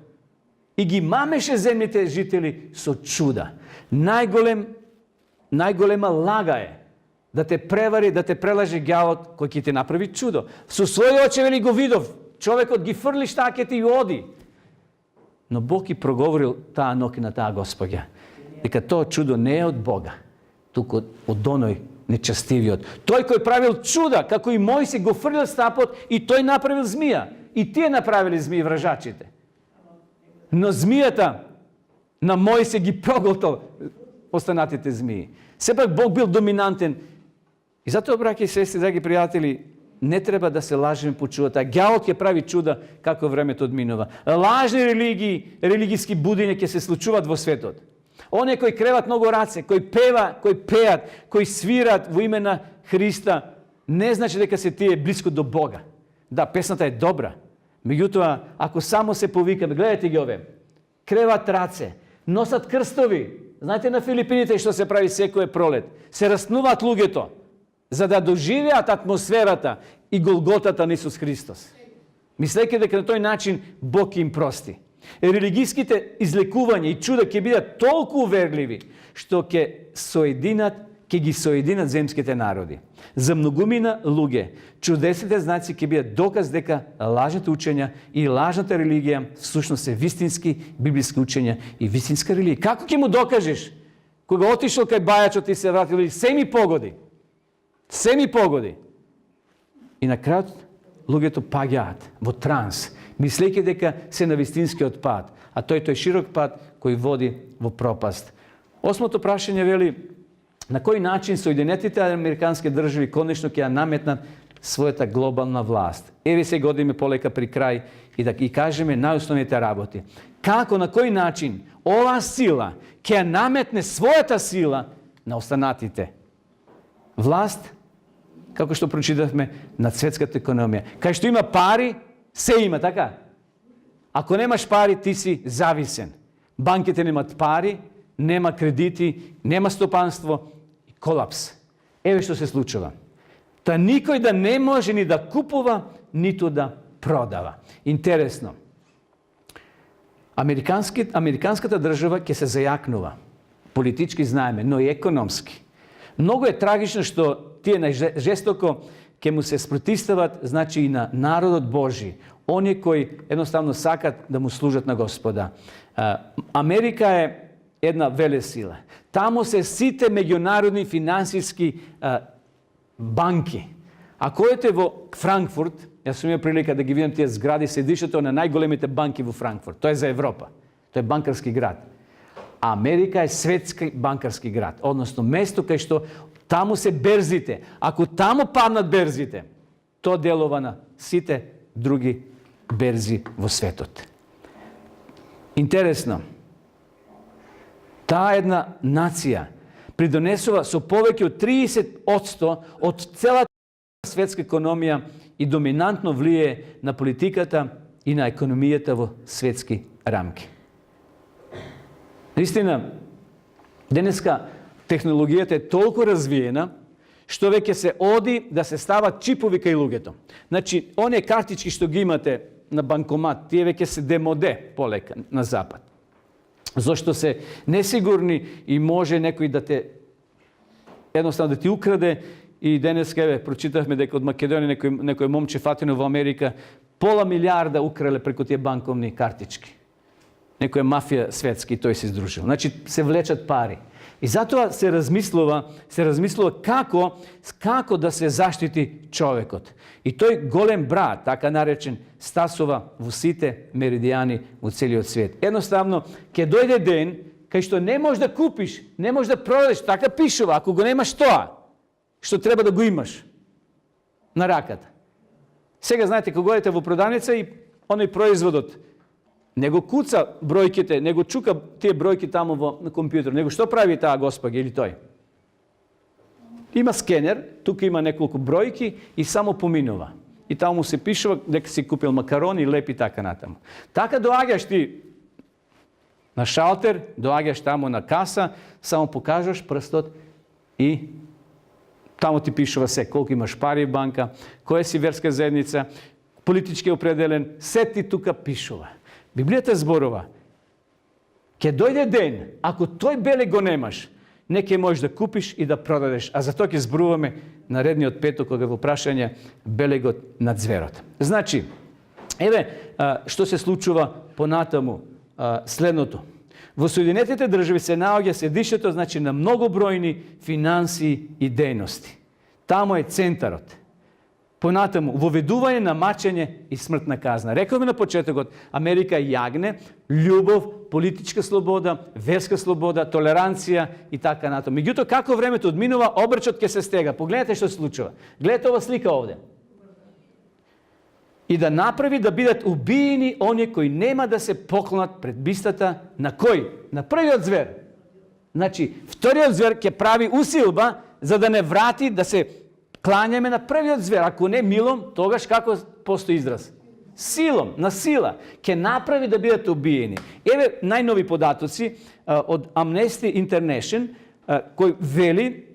I gi mameše zemljite žitelji su čuda. Najgolema laga je da te prevari, da te prelaže gjavot koji ki te napravi čudo. Su svoje očeveli go vidov. Čovjek od gi frli štaketi i odi. No Bog je progovoril ta nokina, ta gospodja. Neka to čudo ne je od Boga. Тук od onoj nečastivi od. Той koji je pravil čuda, kako i Mojsij go frljal stapot i той napravil zmija. I ti je napravili zmiji vražačite. No zmijata na Mojsij gi progoltal ostanatite zmiji. Sepak Bog bil dominanten. I zato, braki i sestri, dragi prijatelji, ne treba da se lažem počuvati. Gjavot je pravi čuda kako vreme to odminova. Lažni religijski budinjak je se slučuvat vo svetот. One koji krevat mnogo race, koji pejat, koji svirat u imena Hrista, ne znači da se ti je blisko do Boga. Da, pesnata je dobra. Međutim, ako samo se povikam, gledajte gi ove, krevat race, nosat krstovi. Znate na Filipinite što se pravi sekuje prolet. Se rastnuvat lugeto, za da doživjat atmosferata i Golgotata Isus Hristos. Misleke da na toj način Bog im prosti. Religijskite izlekuvanje i čuda ke bila toliko uverljivi, što ke gi sojedinat zemskite narodi. Za mnogumina luge, čudesite znaci ke bila dokaz deka lažnate učenja i lažnata religija, sušnost se vistinski, biblijski učenja i vistinska religija. Kako ke mu dokažeš? Koga otišao kaj bajačo ti se vratili, sve mi pogodi. I na kraju luge to pagjat, vo trans. Misleke deka se na vistinski odpad, a to je širok pad koji vodi v propast. Osmoto prašenje veli, na koji način su identite amerikanske državi konečno kja nametnat svoja ta globalna vlast. Evi se godine poleka pri kraj i kaže me najosnovnije te raboti. Kako, na koji način ova sila kja nametne svoja ta sila na ostanatite. Vlast, kako što pročitavme, nad svjetskata ekonomija. Kaj što ima pari, se ima, taka? Ako nemaš pari, ti si zavisen. Banke te nemat pari, nema krediti, nema stopanstvo i kolaps. Evo što se slučava. Ta nikoj da ne može ni da kupova, ni to da prodava. Interesno. Amerikanska ta država ke se zajaknuva. Politički znajme, no i ekonomski. Mnogo je tragično što tije najžestoko ke mu se sprotistavati, znači i na narod Božji. Oni koji jednostavno sakat da mu služat na Gospoda. Amerika je jedna velesila. Tamo se site međunarodni finansijski banki. Ako idete u Frankfurt, ja sam imao prilika da gi vidim tije zgradi, sedišete na najgolemite banki u Frankfurt. To je za Evropa. To je bankarski grad. Amerika je svetski bankarski grad. Odnosno, mesto kaj što tamo se berzite. Ako tamo padnat berzite, to delova na site drugi berzi vo svetot. Interesno. Ta jedna nacija pridonesova su poveke od 30% od cela svetska ekonomija i dominantno vlije na politikata i na ekonomijata vo svetski ramki. Istina, deneska tehnologijata je toliko razvijena što veke se odi da se stava čipovi kaj lugetom. Znači, one kartički što gi imate na bankomat, tije veke se demode poleka na zapad. Zašto se nesigurni i može nekoj da te jednostavno da ti ukrade i deneska, evo, pročitavme da je kod Makedonije nekoj momče fatinu u Amerika pola milijarda ukrale preko tije bankovni kartički. Neko je mafija svetski i to je se izdružilo. Znači, se vlečat pari. I zato se razmislilo kako da se zaštiti čovjekot. I to je golem brat, taka narečen, stasova vusite meridijani u cijeli svijet. Jednostavno, kad dojde den, kaj što ne možeš da kupiš, ne možeš da prodaješ, taka pišova, ako go nemaš što treba da go imaš na rakat. Сега, znate, kako godite u prodavnice i onaj proizvod od nego kuca brojkite, nego čuka te brojke tamo na kompjuteru, nego što pravi ta gospođa ili toj? Ima skener, tukaj ima nekoliko brojki i samo pominova. I tamo mu se piše da si kupil makaron i lepi taka na tamo. Taka doagaš ti na šalter, doagaš tamo na kasa, samo pokažeš prstot i tamo ti piše sve koliko imaš pari banka, koja si verska zajednica, politički opredelen, sve ti tuka pišova. Biblията zborova, kad dojde den, ako toj bele go nemaš, neke možeš da kupiš i da prodadeš, a za to ke zbruvame naredni od petog koga je prašanje belegot nad zverot. Znači, еве što se slučува по натаму следното. Во Соединетите држави се наоѓа седишето, значи на многобројни финансии и дејности. Тамо е центарот. Понатаму, воведување на мачење и смртна казна. Рековме на почетокот, Америка јагне, љубов, политичка слобода, верска слобода, толеранција и така натаму. Меѓутоа, како времето одминува, обрчот ќе се стега. Погледнете што се случува. Гледате ова слика овде. И да направи да бидат убиени оние кои нема да се поклонат пред бистата на кој? На првиот звер. Значи, вториот звер ќе прави усилба за да не врати да се клањаме на првиот звер. Ако не милом, тогаш како постои израз? Силом, на сила. Ќе направи да бидат убиени. Еве најнови податоци од Amnesty International кој вели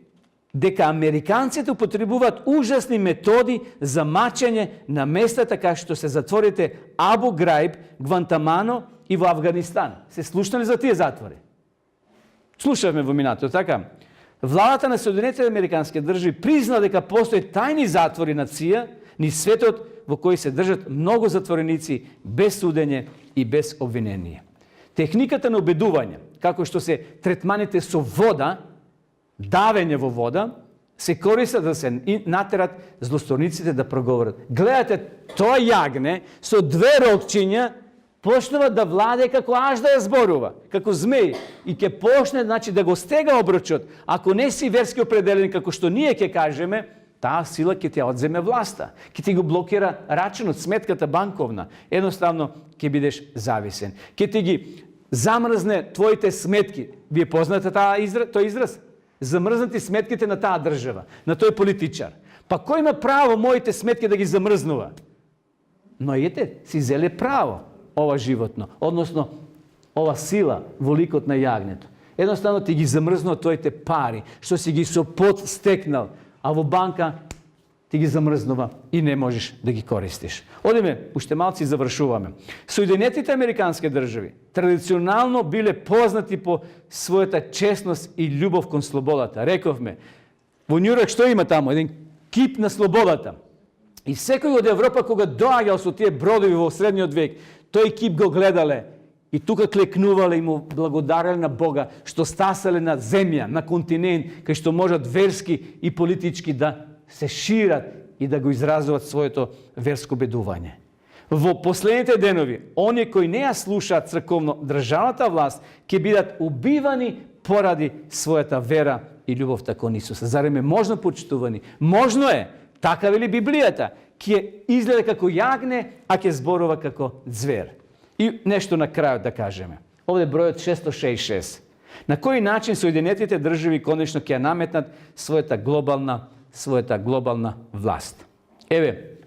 дека американците употребуваат ужасни методи за мачење на местата кај што се затворите Абу Граиб, Гвантамано и во Афганистан. Се слушнали за тие затвори? Слушавме во минато, така? Владата на Соединетите американски држави призна дека постои тајни затвори на ЦИА низ светот во кои се држат многу затвореници без судење и без обвинение. Техниката на обедување, како што се третманите со вода, давење во вода, се користат да се натерат злосторниците да проговорат. Гледате, тоа јагне со две рокчиња почнува да владе како аж да ја зборува, како змеј, и ќе почне, значи, да го стега оброчот. Ако не си верски определен, како што ние ќе кажеме, таа сила ќе ти одземе власта, ќе ти го блокира рачунот, сметката банковна. Едноставно ќе бидеш зависен. Ќе ти ги замрзне твоите сметки. Вие познате тој израз? Замрзнати сметките на таа држава, на тој политичар. Па кој има право моите сметки да ги замрзнува? Но ете, си зеле право ова животно, односно ова сила во ликот на јагнето. Едноставно ти ги замрзнува твоите пари, што си ги со пот стекнал, а во банка ти ги замрзнува и не можеш да ги користиш. Одиме, уште малци завршуваме. Соединетите американски држави традиционално биле познати по својата честност и љубов кон слободата. Рековме, Во Њурек што има таму? Еден кип на слободата. И секој од Европа кога доаѓал со тие бродови во средниот век, тој кип го гледале и тука клекнувале и му благодареле на Бога што стасале на земја, на континент, кај што можат верски и политички да се шират и да го изразуват своето верско бедување. Во последните денови, оние кои не ја слушаат црковно државната власт, ќе бидат убивани поради својата вера и љубовта кон Исуса. Зарем е можно, почитувани? Можно е. Така вели Библијата. Ќе изгледа како јагне, а ќе зборува како звер. И нешто на крајот да кажеме. Овде бројот 666. На кој начин Соединетите држави конечно ќе ја наметнат својата глобална власт? Еве,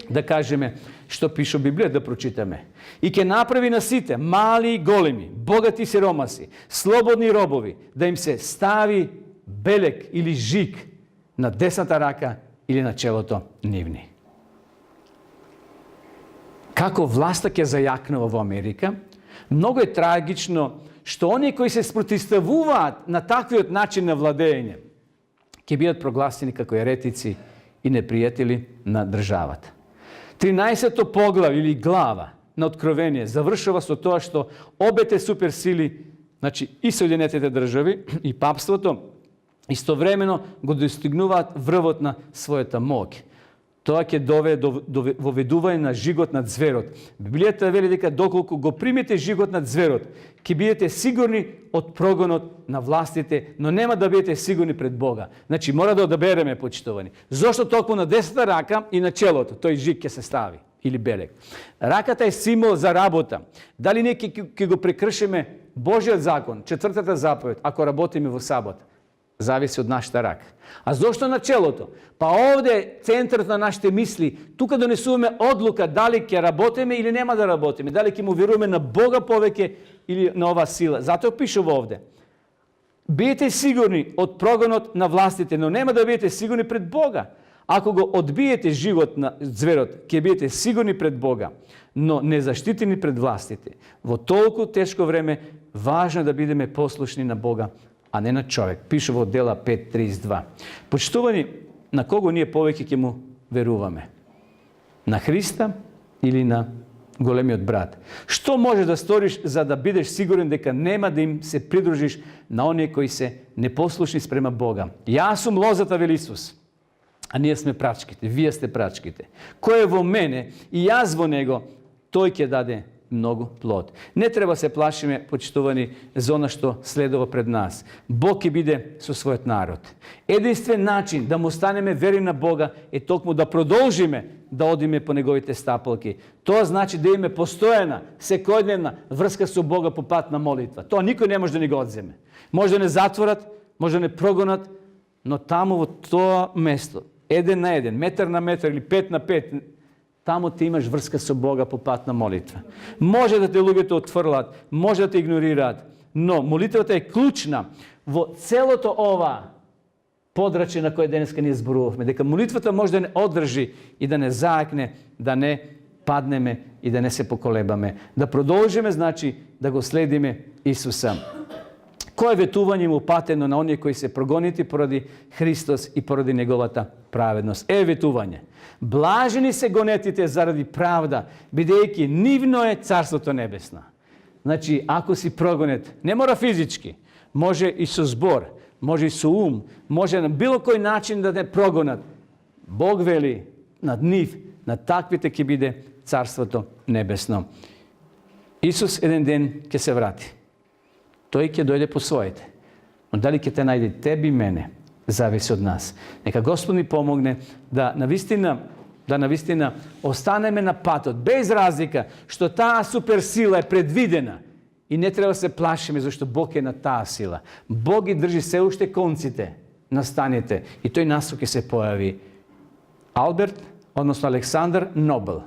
да кажеме што пише Библија, да прочитаме. И ќе направи на сите, мали и големи, богати и сиромаси, слободни и робови, да им се стави белек или жик на десната рака или на челото нивни. Како власта ќе зајакнува во Америка, многу е трагично што оние кои се спротивставуваат на таквиот начин на владење ќе бидат прогласени како еретици и непријатели на државата. 13-то поглавје или глава на Откровение завршува со тоа што обете суперсили, значи и Соединетите држави и папството, истовремено го достигнуваат врвот на својата моќ. Тоа ќе доведе до воведување на жигот над зверот. Библијата вели дека доколку го примите жигот над зверот, ќе бидете сигурни од прогонот на властите, но нема да бидете сигурни пред Бога. Значи, мора да одабереме, почитувани. Зошто токму на десната рака и на челото тој жиг ќе се стави, или белек? Раката е символ за работа. Дали не ќе го прекршиме Божиот закон, четвртата заповед, ако работиме во сабот? Зависи од нашата рака. А зошто на челото? Па овде е центарот на нашите мисли. Тука донесуваме одлука дали ќе работиме или нема да работиме. Дали ќе му веруваме на Бога повеќе или на оваа сила. Затоа пишува овде. Бидете сигурни од прогонот на властите, но нема да бидете сигурни пред Бога. Ако го одбиете живот на зверот, ќе бидете сигурни пред Бога, но незаштитени пред властите. Во толку тешко време, важно да бидеме послушни на Бога, а не на човек. Пише во Дела 5.32. Почитувани, на кого ние повеќе ќе му веруваме? На Христа или на големиот брат? Што можеш да сториш за да бидеш сигурен дека нема да им се придружиш на оние кои се непослушни спрема Бога? Јас сум лозата, вели Исус, а ние сме прачките, вие сте прачките. Кој е во мене и јас во него, тој ќе даде многу плод. Не треба се плашиме, почитувани, за она што следува пред нас. Бог ќе биде со својот народ. Единствен начин да му станеме верни на Бога е токму да продолжиме да одиме по неговите стапалки. Тоа значи да имаме постојана, секојдневна врска со Бога по пат на молитва. Тоа никој не може да ни го одземе. Може да не затворат, може да не прогонат, но таму во тоа место, 1 на 1, метар на метар или 5 на 5, таму ти имаш врска со Бога по пат на молитва. Може да те луѓето отфрлат, може да те игнорираат, но молитвата е клучна во целото ова подрачје на кое денеска ние зборувавме, дека молитвата може да не одржи и да не заакне, да не паднеме и да не се поколебаме. Да продолжиме, значи, да го следиме Исуса. Кое ветување му патено на оние кои се прогонити поради Христос и поради неговата праведност? Ветување. Блажени се гонетите заради правда, бидејќи нивно е Царството Небесно. Значи, ако си прогонет, не мора физички, може и со збор, може и со ум, може на било кој начин да не прогонат. Бог вели над нив, на таквите ќе биде Царството Небесно. Исус еден ден ќе се врати. Тој ќе дојде по своите. Но дали ќе те најде тебе и мене, зависи од нас. Нека Господ ни помогне да навистина останеме на патот, без разлика што таа суперсила е предвидена и не треба се плашиме зашто Бог е на таа сила. Бог ги држи се уште конците на станите и тој насо ќе се појави. Алберт, односно Александар Нобел,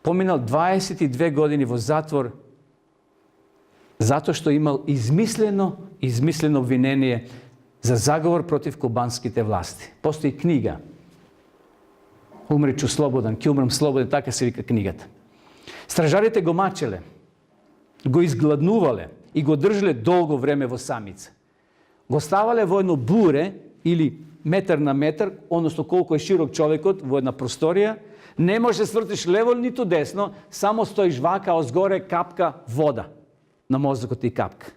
поминал 22 години во затвор затоа што имал измислено обвинение за заговор против кубанските власти. Постои книга Умречу слободен, ќе умрам слободен, така се вика книгата. Стражарите го мачеле, го изгладнувале и го држале долго време во самица. Го ставале во едно буре или метар на метар, односно колко е широк човекот во една просторија, не може да свртиш лево ниту десно, само стоиш вака, а озгоре капка вода на мозокот и капка.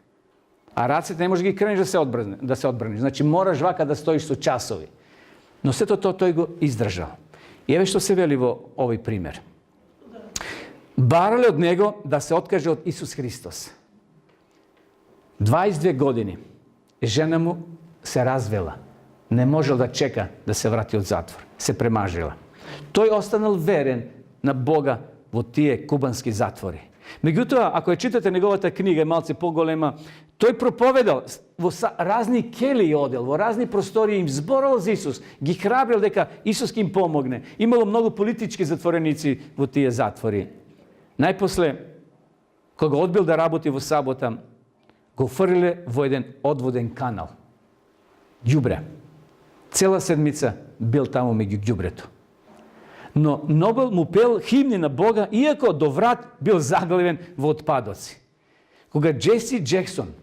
А рацете не може да ги кренеш да се одбраниш. Значи мораш вака да стоиш со часови. Но сето тоа тој го издржал. И еве што се вели во овој пример. Барале од него да се откаже од Исус Христос. 22 години жена му се развела. Не можел да чека да се врати од затвор. Се премажила. Тој останал верен на Бога во тие кубански затвори. Меѓутоа, ако ја читате неговата книга, малце поголема, тој проповедал во разни кели одел, во разни простории им зборал за Исус, ги храбрил дека Исус ќе им помогне. Имало многу политички затвореници во тие затвори. Најпосле, кога одбил да работи во сабота, го фрлиле во еден одводен канал. Ѓубре. Цела седмица бил таму меѓу ѓубрето. Но Нобел му пел химни на Бога, иако до врат бил заглавен во отпадоци. Кога Джеси Джексон,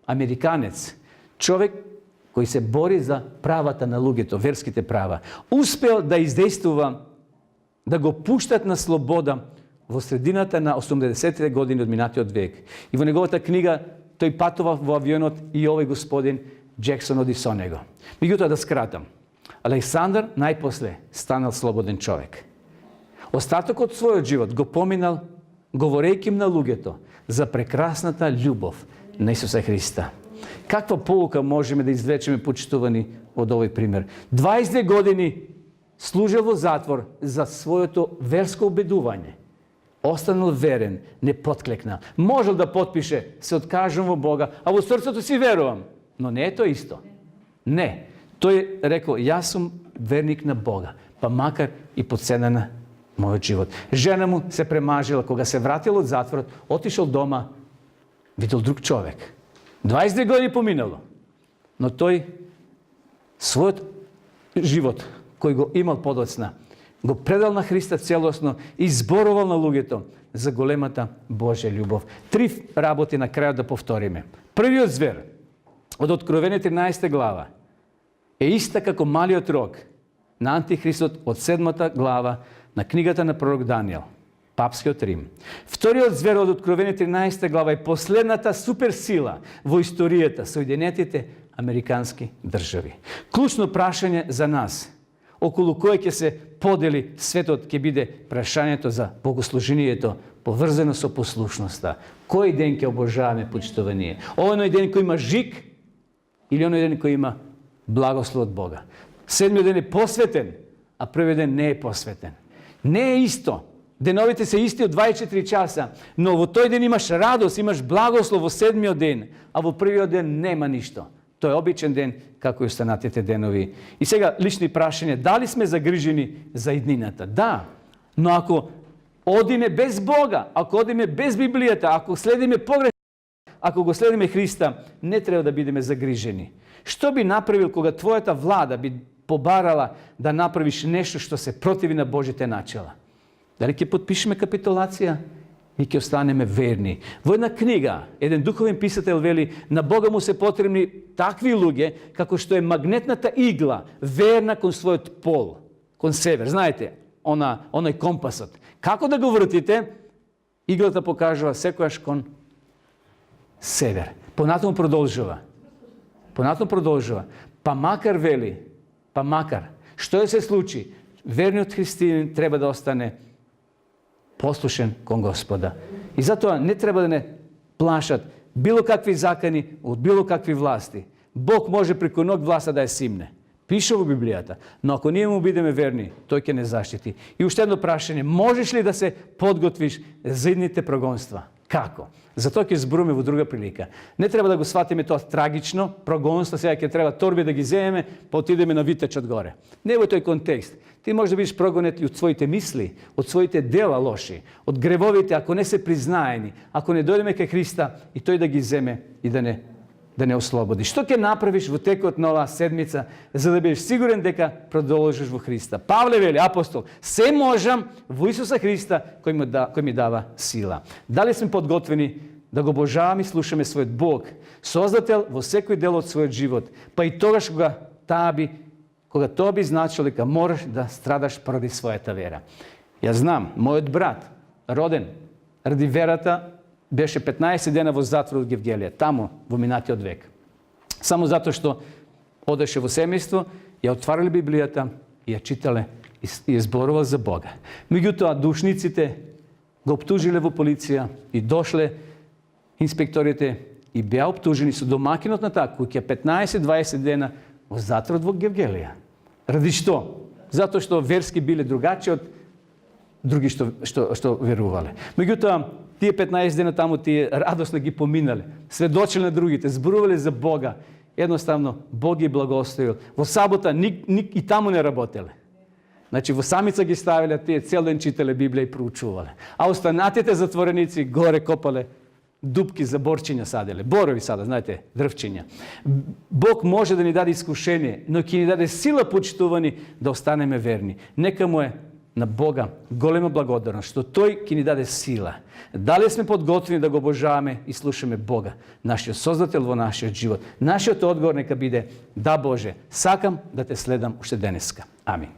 американец, човек кој се бори за правата на луѓето, верските права, успел да издействува да го пуштат на слобода во средината на 80-те години од минатиот век. И во неговата книга тој патува во авионот и овој господин Джексон оди со него. Меѓутоа да скратам. Александар најпосле станал слободен човек. Остатокот својот живот го поминал говорејќи на луѓето за прекрасната љубов на Исуса Христа. Каква поука можеме да извлечеме, почитувани, од овој пример? 22 години служил во затвор за своето верско убедување. Останал верен, не подклекнал. Можел да потпише, се откажам во Бога, а во срцето си верувам. Но не е тоа исто. Не. Тој рекол, јас сум верник на Бога, па макар и подцена на мојот живот. Жена му се премажила, кога се вратил од затворот, отишол дома, видел друг човек. 22 години поминало. Но тој својот живот, кој го имал подоцна, го предал на Христа целосно и зборувал на луѓето за големата Божја љубов. 3 работи на крајот да повториме. Првиот звер од Откровение 13 глава е иста како малиот рог на Антихристот од 7 глава на книгата на пророк Данијел, папскиот Рим. Вториот звер од Откровение 13 глава е последната суперсила во историјата, Соединетите Американски држави. Клучно прашање за нас, околу кое ќе се подели светот, ќе биде прашањето за богослужението, поврзано со послушноста. Кој ден ќе обожаваме, почитувание? Оној ден кој има жик или оној ден кој има благослов од Бога? Седмиот ден е посветен, а првиот ден не е посветен. Не е исто. Деновите се исти од 24 часа, но во тој ден имаш радост, имаш благослов во седмиот ден, а во првиот ден нема ништо. Тој е обичен ден, како и останатите денови. И сега лични прашања, дали сме загрижени за иднината? Да, но ако одиме без Бога, ако одиме без Библијата, ако следиме погрешно, ако го следиме Христа, не треба да бидеме загрижени. Што би направил кога твојата влада би побарала да направиш нешто што се противи на Божите начала? Дали ќе подпишеме капитулација и ќе останеме верни? Во една книга, еден духовен писател вели, на Бога му се потребни такви луѓе, како што е магнетната игла, верна кон својот пол, кон север. Знаете, оној компасот. Како да го вртите, иглата покажува секојаш кон север. Понатаму продолжува. Па макар вели, што да се случи, верниот христијанин треба да остане послушен кон Господа. И затоа не треба да не плашат било какви закани од било какви власти. Бог може преку ног власта да ја симне. Пише во Библијата. Но ако ние му бидеме верни, тој ќе не заштити. И уште едно прашање, можеш ли да се подготвиш за идните прогонства? Како? За тоа ќе збориме во друга прилика. Не треба да го сватиме тоа трагично, прогонство, сега ќе треба торби да ги земеме, па отидеме на Витечот горе. Не во тој контекст. Ти можеш да бидеш прогонет и од своите мисли, од своите дела лоши, од гревовите, ако не се признаени, ако не дојдеме кај Христа и тој да ги земе и да не ослободи. Што ќе направиш во текот на оваа седмица за да бидеш сигурен дека продолжиш во Христа? Павле вели, апостол, се можам во Исуса Христа кој ми дава сила. Дали сме подготвени да го обожаваме и слушаме својот Бог, Создател во секој дел од својот живот, па и тогаш кога таа би кога тоа би значило дека можеш да страдаш поради својата вера. Ја знам, мојот брат, роден ради верата, беше 15 дена во затвор од Евангелие, таму во минатиот век. Само затоа што одеше во семејство, ја отварале Библијата и ја читале и зборувал за Бога. Меѓутоа, душниците го обтужиле во полиција и дошле инспекторите и беа обтужени со домакинот на таа куќа 15-20 дена во затворот во Евангелија. Ради што? Затоа што верски биле другачи од други што верувале. Меѓутоа, тие 15 дена таму тие радосно ги поминале, сведочеле на другите, зборувале за Бога. Едноставно, Бог ги благословил. Во сабота и таму не работеле. Значи, во самица ги ставиле, тие цел ден читале Библија и проучувале. А останатите затвореници горе копале дупки за борчиња саделе. Борови сада, знаете, дрвчиња. Бог може да ни даде искушение, но ќе ни даде сила, почитувани, да останеме верни. Нека му е на Бога голема благодарност, што Тој ќе ни даде сила. Дали сме подготвени да го обожаваме и слушаме Бога, нашиот Создател во нашиот живот? Нашиот одговор нека биде: да, Боже, сакам да те следам уште денеска. Амин.